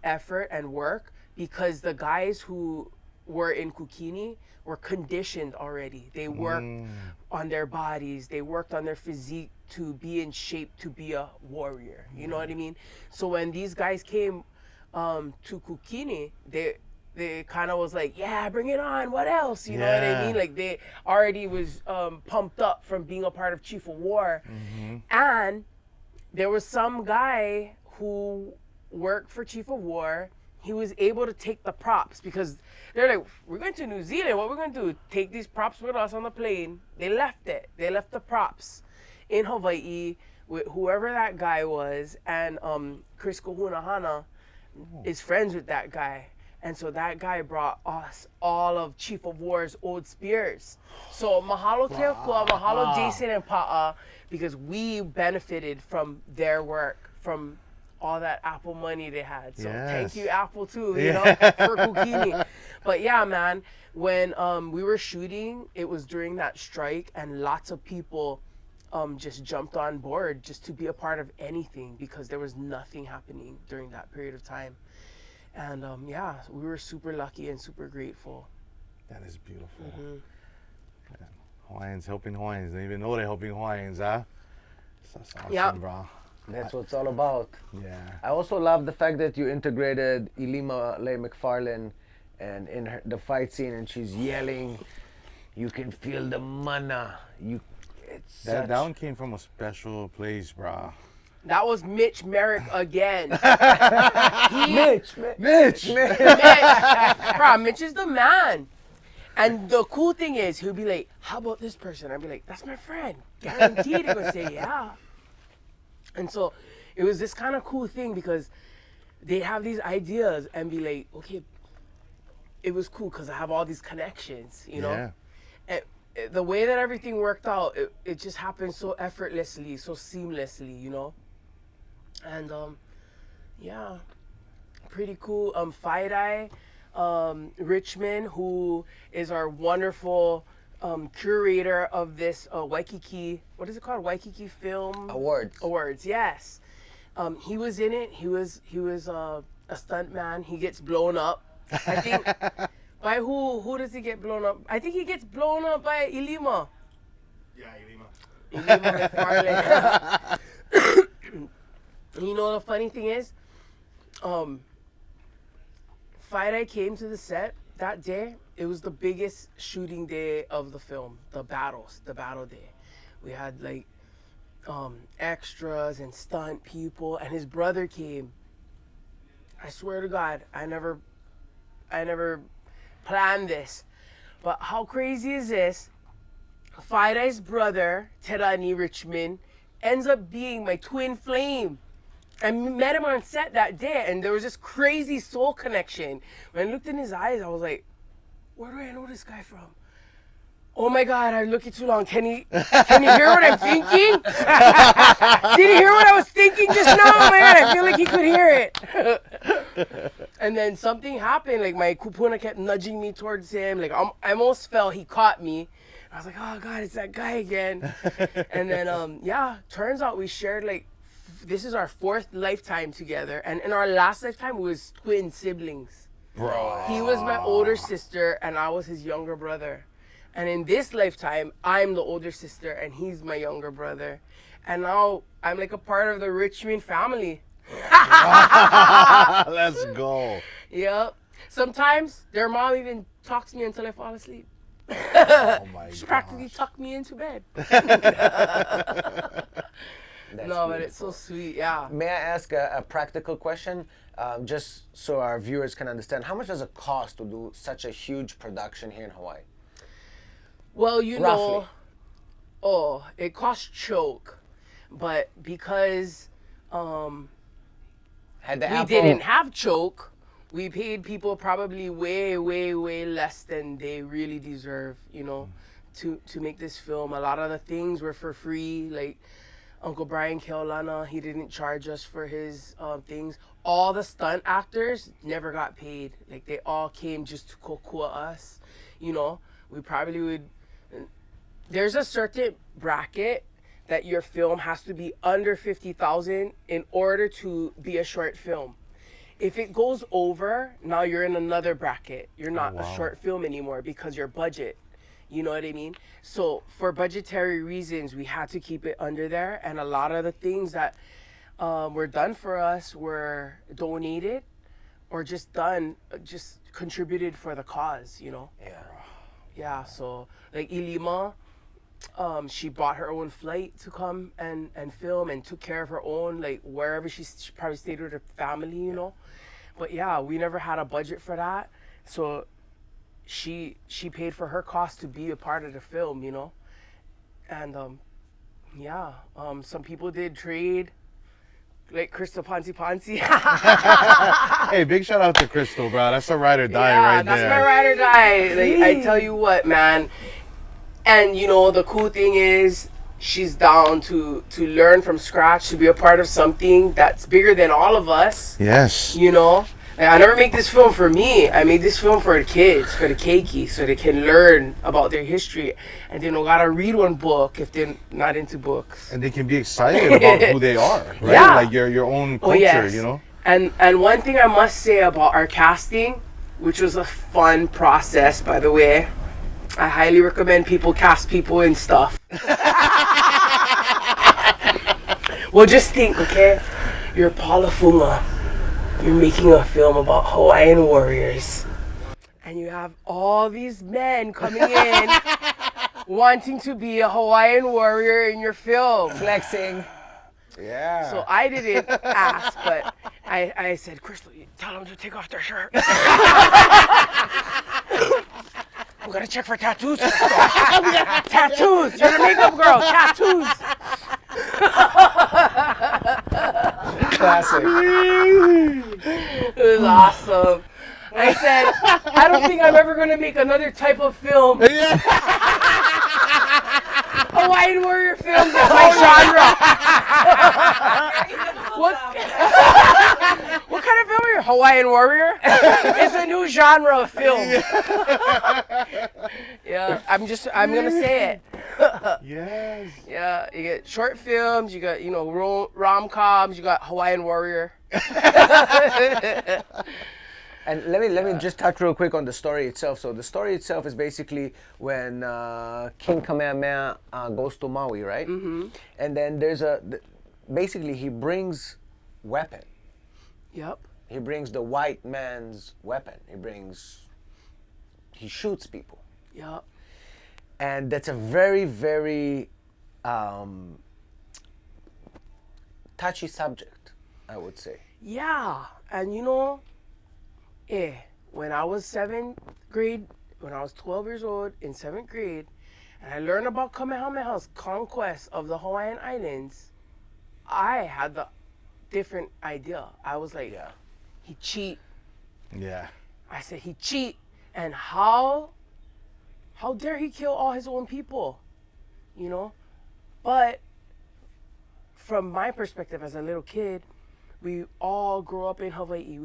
effort and work, because the guys who were in Kukini were conditioned already. They worked on their bodies, they worked on their physique to be in shape to be a warrior. You know what I mean? So when these guys came to Kukini, they kind of was like, yeah, bring it on. What else? You know what I mean? Like, they already was pumped up from being a part of Chief of War. And there was some guy who worked for Chief of War. He was able to take the props, because they're like, we're going to New Zealand. What we're going to do? Take these props with us on the plane. They left it. They left the props in Hawaii with whoever that guy was. And Chris Kahunahana is friends with that guy. And so that guy brought us all of Chief of War's old spears. So mahalo Keokua, mahalo Jason and Pa'a, because we benefited from their work, from all that Apple money they had. So thank you, Apple, too, you know, for Kukini. But yeah, man, when we were shooting, it was during that strike, and lots of people just jumped on board just to be a part of anything, because there was nothing happening during that period of time. And yeah, we were super lucky and super grateful. That is beautiful. Hawaiians helping Hawaiians. They even know they're helping Hawaiians, huh? That's awesome, bro. That's what it's all about. Yeah. I also love the fact that you integrated Ilima Leigh McFarlane, and in the fight scene, and she's yelling, you can feel the mana. That one came from a special place, bro. That was Mitch Merrick again. Mitch. Bro, Mitch is the man. And the cool thing is, he'll be like, how about this person? I'd be like, that's my friend. Guaranteed he would say, yeah. And so it was this kind of cool thing, because they have these ideas and be like, okay, it was cool because I have all these connections, you know? Yeah. And the way that everything worked out, it just happened so effortlessly, so seamlessly, you know? And yeah, pretty cool. Faidai Richmond, who is our wonderful curator of this Waikiki, what is it called? Waikiki Film Awards, yes. He was in it. He was a stunt man. He gets blown up. I think by who does he get blown up? I think he gets blown up by Ilima. Yeah, Ilima. McFarlane. You know the funny thing is, Faidai came to the set that day. It was the biggest shooting day of the film, the battle day. We had like extras and stunt people, and his brother came. I swear to God, I never planned this, but how crazy is this? Faidai's brother, Terani Richmond, ends up being my twin flame. I met him on set that day, and there was this crazy soul connection. When I looked in his eyes, I was like, where do I know this guy from? Oh my God, I'm looking too long. Can you hear what I'm thinking? Did you hear what I was thinking just now? Oh my God, I feel like he could hear it. And then something happened, like my kupuna kept nudging me towards him. Like I almost fell, he caught me. I was like, oh God, it's that guy again. And then, yeah, turns out we shared like, this is our 4th lifetime together. And in our last lifetime, we was twin siblings. Bro. He was my older sister, and I was his younger brother. And in this lifetime, I'm the older sister and he's my younger brother. And now I'm like a part of the Richmond family. Let's go. Yep. Sometimes their mom even talks to me until I fall asleep. Oh my She god. practically tucked me into bed. That's No, but it's beautiful. so sweet, yeah. May I ask a practical question, just so our viewers can understand? How much does it cost to do such a huge production here in Hawaii? Well, you Roughly. know, it costs choke, but because Had the we Apple, didn't have choke, we paid people probably way, way, way less than they really deserve, you know, to make this film. A lot of the things were for free, like Uncle Brian Keolana, he didn't charge us for his things. All the stunt actors never got paid. Like, they all came just to kokua us, you know. We probably would... There's a certain bracket that your film has to be under 50,000 in order to be a short film. If it goes over, now you're in another bracket. You're not wow. a short film anymore because your budget. You know what I mean? So for budgetary reasons, we had to keep it under there. And a lot of the things that were done for us were donated or just contributed for the cause, you know? yeah. Yeah, so like Ilima, she bought her own flight to come and film and took care of her own, like wherever she probably stayed with her family, you know? But yeah, we never had a budget for that. So she paid for her cost to be a part of the film, you know? And some people did trade, like Crystal Ponzi. Hey, big shout out to Crystal, bro. That's a ride or die Yeah, right that's there. my ride or die. Like, I tell you what, man. And you know, the cool thing is she's down to learn from scratch, to be a part of something that's bigger than all of us. Yes. You know? Like, I never make this film for me. I made this film for the kids, for the keiki, so they can learn about their history. And they don't gotta read one book if they're not into books. And they can be excited about who they are, right? Yeah. Like your own culture, yes. you know? And one thing I must say about our casting, which was a fun process, by the way, I highly recommend people cast people in stuff. Well, just think, okay? You're Paula Fuga. You're making a film about Hawaiian warriors. And you have all these men coming in wanting to be a Hawaiian warrior in your film. Flexing. Yeah. So I didn't ask, but I said, Crystal, you tell them to take off their shirt. We gotta check for tattoos, Crystal. Tattoos! You're the makeup girl, tattoos! Classic. It was awesome. I said, I don't think I'm ever gonna make another type of film. Hawaiian warrior film is my genre. What kind of film are you? Hawaiian warrior? It's a new genre of film. Yeah, I'm gonna say it. Yes. Yeah, you get short films, you got, you know, rom-coms, you got Hawaiian warrior. And let me just touch real quick on the story itself. So the story itself is basically when King Kamehameha goes to Maui, right? Mm-hmm. And then basically he brings weapon. Yep. He brings the white man's weapon. He shoots people. Yep. And that's a very, very touchy subject, I would say. Yeah, and you know, when I was 7th grade, when I was 12 years old in 7th grade, and I learned about Kamehameha's conquest of the Hawaiian Islands, I had the different idea. I was like, he cheat. Yeah. I said, he cheat, and how dare he kill all his own people, you know? But from my perspective as a little kid, we all grew up in Hawaii.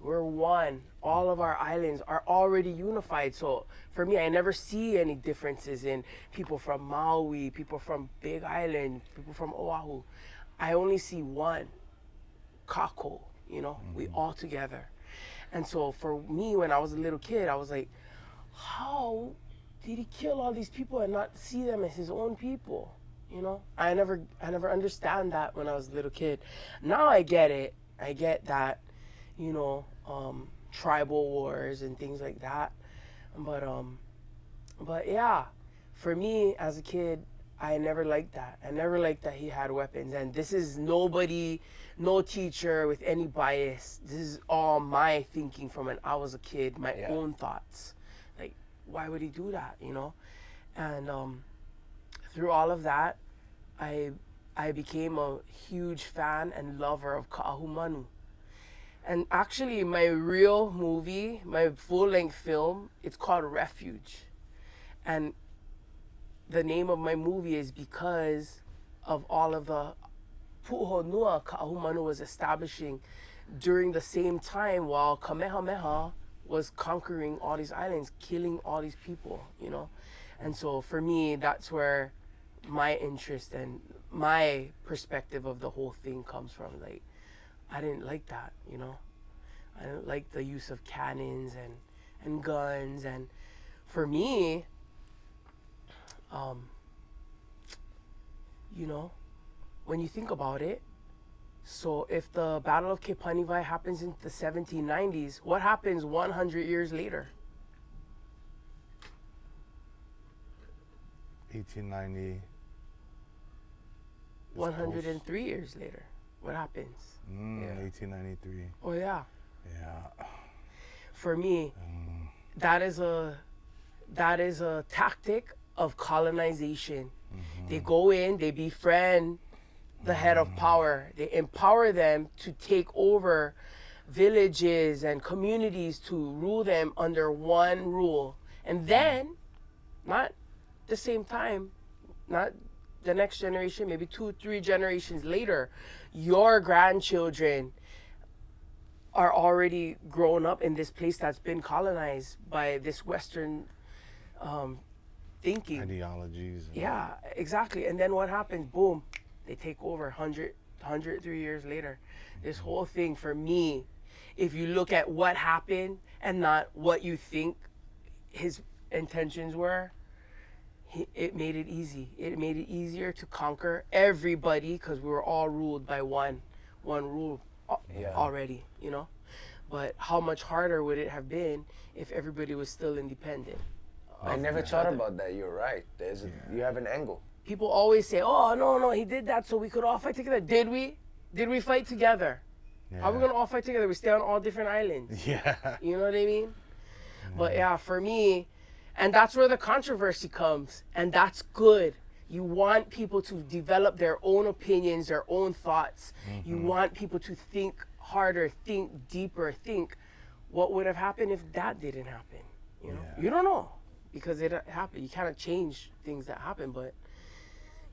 We're one. All of our islands are already unified. So for me, I never see any differences in people from Maui, people from Big Island, people from Oahu. I only see one, kako, you know, we all together. And so for me, when I was a little kid, I was like, how did he kill all these people and not see them as his own people? You know, I never understand that when I was a little kid. Now I get it. I get that, you know, tribal wars and things like that. But yeah, for me as a kid, I never liked that. I never liked that he had weapons. And this is nobody, no teacher with any bias. This is all my thinking from when I was a kid, my own thoughts. Like, why would he do that, you know? And through all of that, I became a huge fan and lover of Ka'ahumanu. And actually, my real movie, my full-length film, it's called Refuge. And the name of my movie is because of all of the pu'uhonua Ka'ahumanu was establishing during the same time while Kamehameha was conquering all these islands, killing all these people, you know? And so for me, that's where my interest and my perspective of the whole thing comes from. Like, I didn't like that, you know? I didn't like the use of cannons and guns. And for me, you know, when you think about it, so if the Battle of Cape Hanivai happens in the 1790s, what happens 100 years later? 1890. 103 years later, what happens? 1893. Oh yeah. Yeah. For me, that is a tactic of colonization. They go in, they befriend the head of power. They empower them to take over villages and communities to rule them under one rule. And then, not the same time, not the next generation, maybe 2-3 generations later, your grandchildren are already grown up in this place that's been colonized by this Western thinking. Ideologies. Yeah, exactly. And then what happens? Boom, they take over 103 years later. This whole thing, for me, if you look at what happened and not what you think his intentions were, it made it easy. It made it easier to conquer everybody because we were all ruled by one rule already, you know? But how much harder would it have been if everybody was still independent? I never thought about that. You're right. You have an angle. People always say, oh, no, he did that so we could all fight together. Did we? Did we fight together? Yeah. How are we going to all fight together? We stay on all different islands. Yeah. You know what I mean? But yeah, for me, and that's where the controversy comes. And that's good. You want people to develop their own opinions, their own thoughts. You want people to think harder, think deeper, think what would have happened if that didn't happen. You know, you don't know because it happened. You cannot change things that happen, but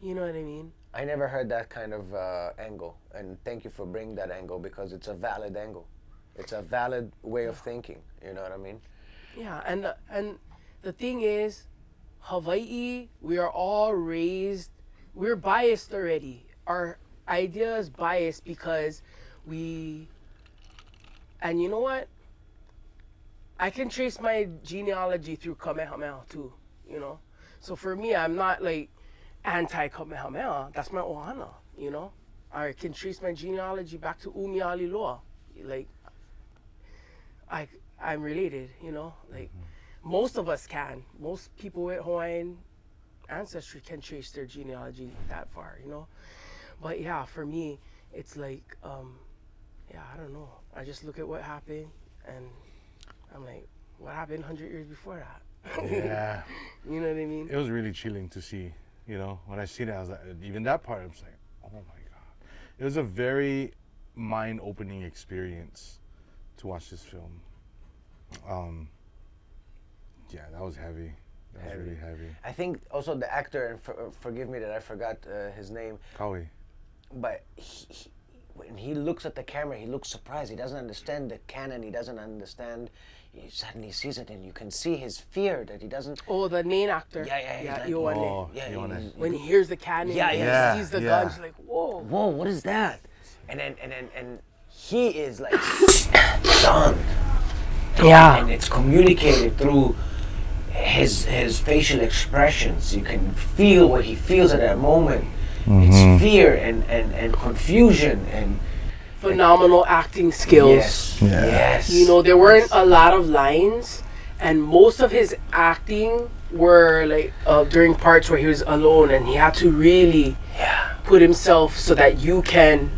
you know what I mean? I never heard that kind of angle, and thank you for bringing that angle because it's a valid angle. It's a valid way of thinking. You know what I mean? Yeah, and the thing is, Hawaii, we are all raised, we're biased already. Our idea is biased because and you know what? I can trace my genealogy through Kamehameha too, you know? So for me, I'm not like anti-Kamehameha. That's my ohana, you know? I can trace my genealogy back to Umialiloa. Like, I'm related, you know? Like, most of us can. Most people with Hawaiian ancestry can trace their genealogy that far, you know? But yeah, for me, it's like, I don't know. I just look at what happened and I'm like, what happened 100 years before that? Yeah. You know what I mean? It was really chilling to see, you know. When I seen it, I was like, even that part, I was like, oh my God. It was a very mind-opening experience to watch this film. Yeah, that was heavy. That was really heavy. I think also the actor, and forgive me that I forgot his name. Kawi. But when he looks at the camera, he looks surprised. He doesn't understand the canon. He doesn't understand. He suddenly sees it, and you can see his fear that he doesn't. Oh, the main actor. Yeah. Ioane. When he hears the cannon, he sees the gun, he's like, whoa. Whoa, what is that? And he is like stunned. Yeah. And it's communicated through his facial expressions. You can feel what he feels at that moment. It's fear and confusion and Phenomenal acting skills. Yes. You know, there weren't a lot of lines, and most of his acting were like during parts where he was alone, and he had to really put himself so that you can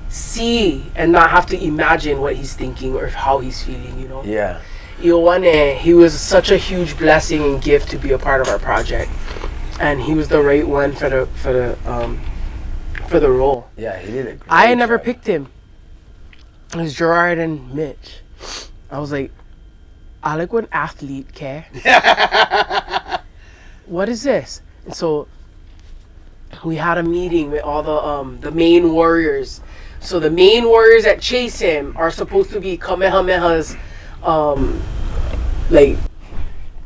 see and not have to imagine what he's thinking or how he's feeling, you know. Yeah. Ioane, he was such a huge blessing and gift to be a part of our project, and he was the right one for the role. Yeah, he did it. I had never picked him. It was Gerard and Mitch. I was like, I like when athlete care. What is this? And so we had a meeting with all the main warriors. So the main warriors that chase him are supposed to be Kamehameha's like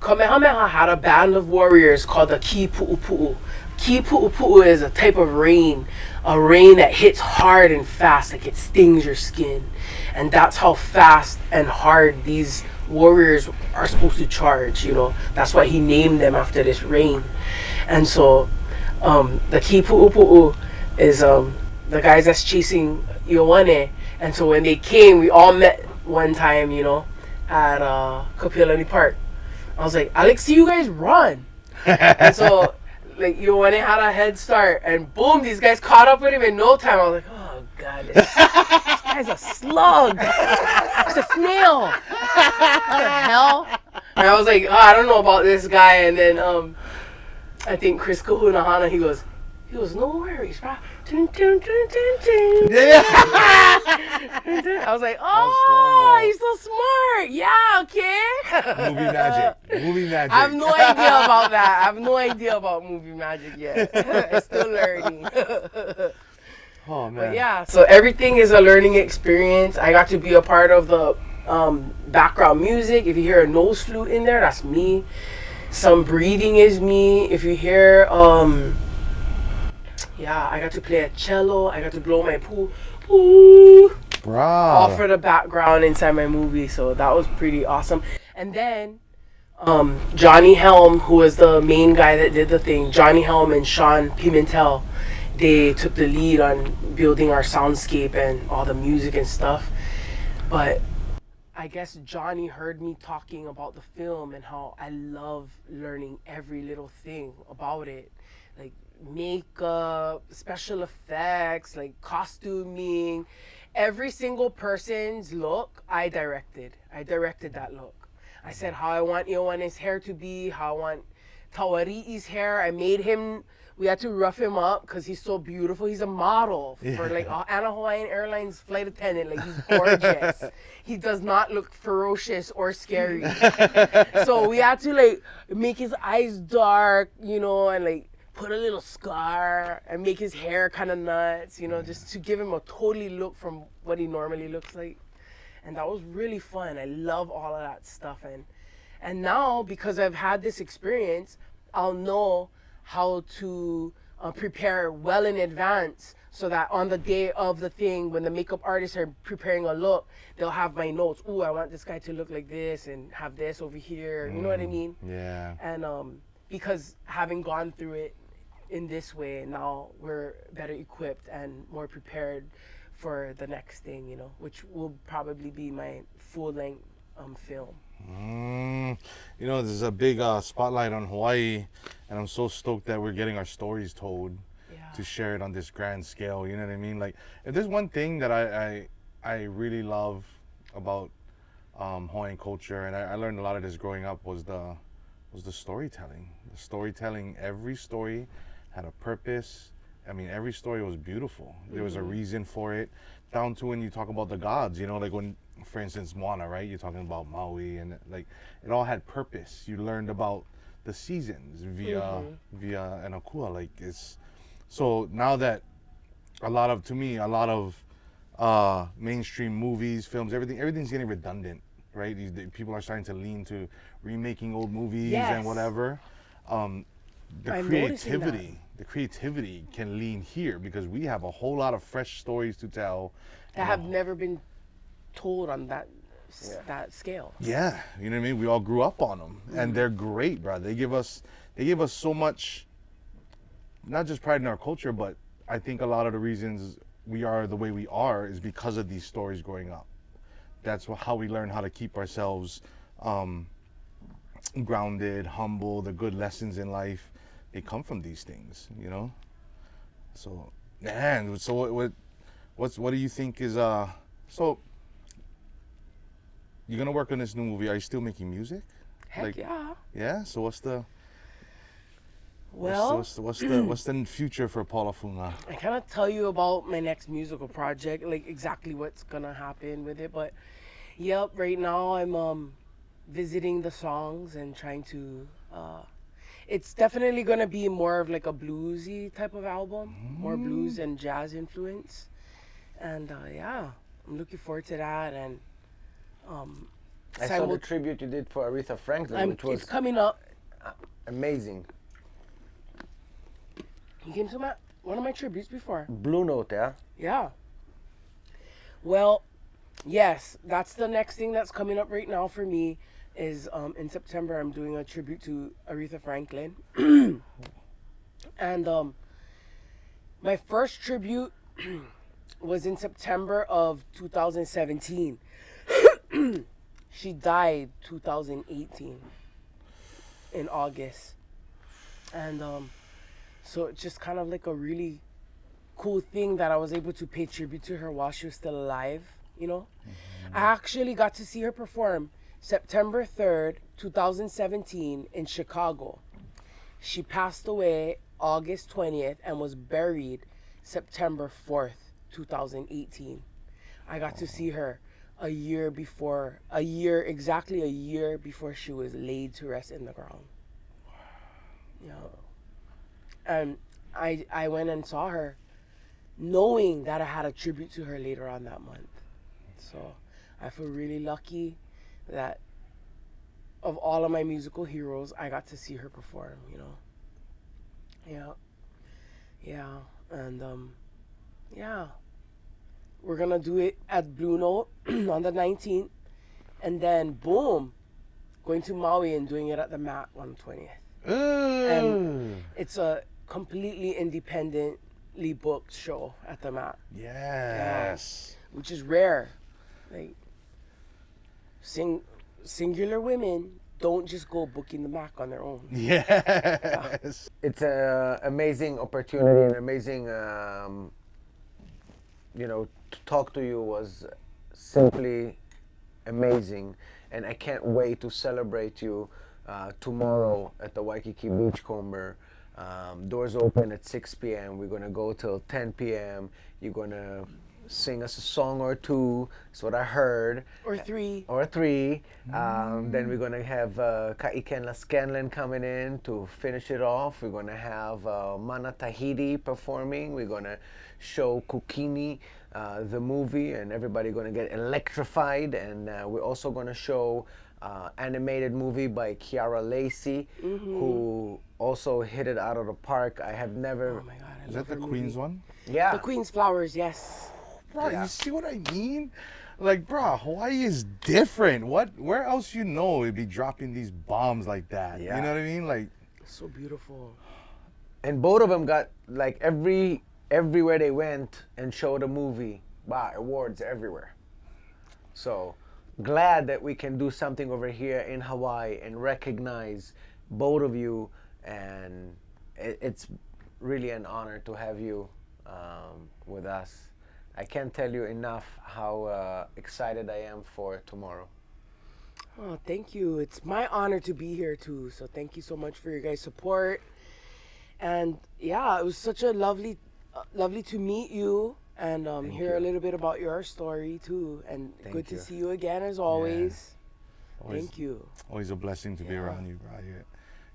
Kamehameha had a band of warriors called the Ki Pu'upu'u. Ki Pu'upu'u is a type of rain, a rain that hits hard and fast, like it stings your skin. And that's how fast and hard these warriors are supposed to charge, you know. That's why he named them after this rain. And so the Ki Pu'upu'u is the guys that's chasing Ioane. And so when they came, we all met one time, you know, at Kapilani Park. I was like, I like see you guys run. And so like Ioane had a head start, and boom, these guys caught up with him in no time. I was like, oh god, this guy's a slug. It's a snail. What the hell? And I was like, oh, I don't know about this guy. And then I think Chris Kahunahana, he goes, no worries, bro. Dun, dun, dun, dun, dun. Yeah. I was like, oh, he's so smart. Yeah, okay. Movie magic. Movie magic. I have no idea about that. I have no idea about movie magic yet. I'm still learning. Oh man. But yeah, so everything is a learning experience. I got to be a part of the background music. If you hear a nose flute in there, that's me. Some breathing is me. If you hear I got to play a cello. I got to blow my poo all for the background inside my movie. So that was pretty awesome. And then Johnny Helm, who was the main guy that did the thing, Johnny Helm and Sean Pimentel, they took the lead on building our soundscape and all the music and stuff. But I guess Johnny heard me talking about the film and how I love learning every little thing about it. Like makeup, special effects, like costuming. Every single person's look, I directed. I directed that look. I said how I want Ioane's hair to be, how I want Tawari'i's hair. I made him, we had to rough him up because he's so beautiful. He's a model for like Anna Hawaiian Airlines flight attendant. Like he's gorgeous. He does not look ferocious or scary. So we had to like make his eyes dark, you know, and like put a little scar and make his hair kind of nuts, you know, just to give him a totally look from what he normally looks like. And that was really fun. I love all of that stuff. And now, because I've had this experience, I'll know how to prepare well in advance so that on the day of the thing, when the makeup artists are preparing a look, they'll have my notes. Ooh, I want this guy to look like this and have this over here. You know what I mean? Yeah. And because having gone through it in this way, now we're better equipped and more prepared for the next thing, you know, which will probably be my full-length film. You know, there's a big spotlight on Hawaii, and I'm so stoked that we're getting our stories told to share it on this grand scale. You know what I mean? Like, if there's one thing that I really love about Hawaiian culture, and I learned a lot of this growing up, was the storytelling. The storytelling, every story had a purpose. I mean, every story was beautiful. There was a reason for it, down to when you talk about the gods, you know, like when, for instance, Moana, right? You're talking about Maui, and like it all had purpose. You learned about the seasons via an akua. Like it's so now that a lot of mainstream movies, films, everything's getting redundant, right? People are starting to lean to remaking old movies and whatever. The creativity can lean here because we have a whole lot of fresh stories to tell that have never been told on that that scale. Yeah, you know what I mean. We all grew up on them, and they're great, bro. They give us so much, not just pride in our culture, but I think a lot of the reasons we are the way we are is because of these stories growing up. That's how we learn how to keep ourselves grounded, humble. The good lessons in life, they come from these things, you know. So, man, so what do you think is so? You're gonna work on this new movie. Are you still making music? Heck yeah. Yeah. So what's the Well, what's the future for Paula Fuga? I cannot tell you about my next musical project, like exactly what's gonna happen with it, but yep, right now I'm visiting the songs and trying to it's definitely gonna be more of like a bluesy type of album, more blues and jazz influence. And yeah, I'm looking forward to that. And I saw the tribute you did for Aretha Franklin, which was it's coming up. amazing. He came to one of my tributes before. Blue Note, yeah? Yeah. Well, yes, that's the next thing that's coming up right now for me is in September I'm doing a tribute to Aretha Franklin. And my first tribute was in September of 2017. She died 2018 in August. And so it's just kind of like a really cool thing that I was able to pay tribute to her while she was still alive, you know? I actually got to see her perform September 3rd, 2017 in Chicago. She passed away August 20th and was buried September 4th, 2018. I got to see her exactly a year before she was laid to rest in the ground. Yeah. And I went and saw her knowing that I had a tribute to her later on that month. So I feel really lucky that of all of my musical heroes, I got to see her perform, you know. Yeah. Yeah. And yeah. We're gonna do it at Blue Note on the 19th. And then boom, going to Maui and doing it at the Mat on the 20th. And it's a completely independently booked show at the Mat. Yes. Which is rare. Like singular women don't just go booking the Mac on their own. Yes. It's an amazing opportunity, an amazing, to talk to you was simply amazing. And I can't wait to celebrate you tomorrow at the Waikiki Beachcomber. Doors open at 6 p.m. We're going to go till 10 p.m. You're going to sing us a song or two. That's what I heard. Or three. Then we're going to have Ka'ikenla Scanlon coming in to finish it off. We're going to have Mana Tahiti performing. We're going to show Kukini, the movie, and everybody going to get electrified. And we're also going to show animated movie by Kiara Lacey, who also hit it out of the park. I have never... Oh my God, Is that the Queen's one? Yeah. The Queen's Flowers, yes. Bro, Yeah. you see what I mean? Like, bro, Hawaii is different. Where else it'd be dropping these bombs like that? Yeah. You know what I mean? Like, So beautiful. And both of them got, like, everywhere they went and showed a movie, awards everywhere. So glad that we can do something over here in Hawaii and recognize both of you, and it's really an honor to have you with us. I can't tell you enough how excited I am for tomorrow. Oh, thank you. It's my honor to be here too. So thank you so much for your guys' support. And yeah, it was such a lovely to meet you and hear a little bit about your story too. And good to see you again as always. Thank you. Always a blessing to be around you, bro.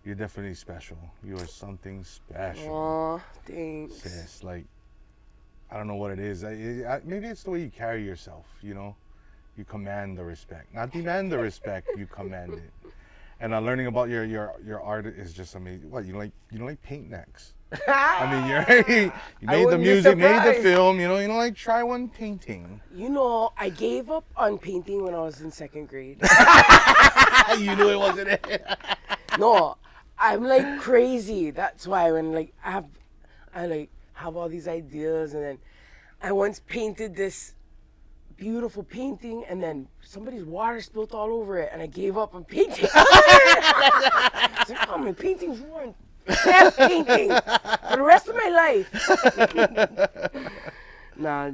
You're definitely special. You are something special. Aw, thanks. Sis, like, I don't know what it is. Maybe it's the way you carry yourself, you know? You command the respect. Not demand the respect, you command it. And learning about your art is just amazing. What you don't like paint necks? I mean, you made the music, made the film. You don't like try one painting. You know, I gave up on painting when I was in 2nd grade. You knew it wasn't it. No, I'm like crazy. That's why when like I have all these ideas, and then I once painted this beautiful painting, and then somebody's water spilled all over it, and I gave up on painting. I said, "Oh, my painting's ruined. F painting for the rest of my life." Nah,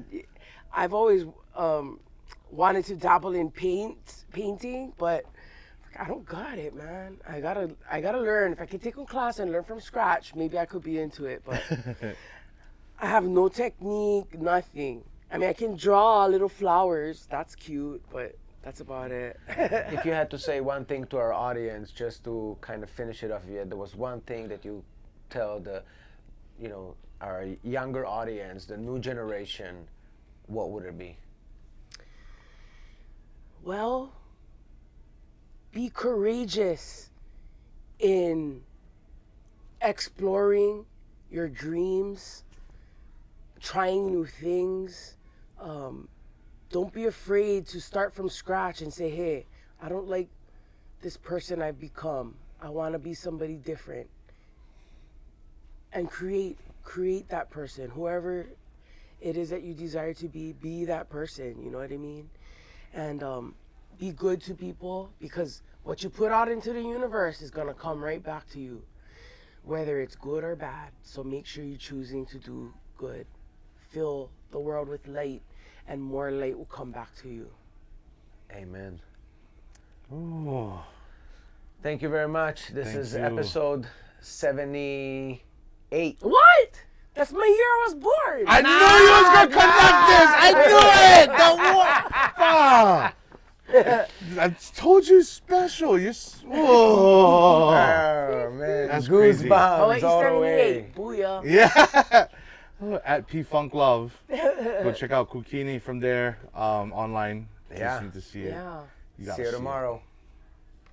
I've always wanted to dabble in painting, but I don't got it, man. I gotta learn. If I could take a class and learn from scratch, maybe I could be into it. But I have no technique, nothing. I mean, I can draw little flowers. That's cute, but that's about it. If you had to say one thing to our audience, just to kind of finish it off, there was one thing that you tell our younger audience, the new generation, what would it be? Well, be courageous in exploring your dreams, trying new things. Don't be afraid to start from scratch and say, hey, I don't like this person I've become. I want to be somebody different. And create that person. Whoever it is that you desire to be that person. You know what I mean? And be good to people, because what you put out into the universe is going to come right back to you, whether it's good or bad. So make sure you're choosing to do good. Fill the world with light, and more light will come back to you. Amen. Ooh. Thank you very much. This is episode 78. What? That's my year I was born. I knew you was gonna conduct this. I knew it. I told you special. You're. Oh, man, that's goosebumps Oh, he's all the 78. way. Booyah. Yeah. At P Funk Love. Go check out Kukini from there online. You Yeah. just need to see it. Yeah. You gotta See you see it. tomorrow.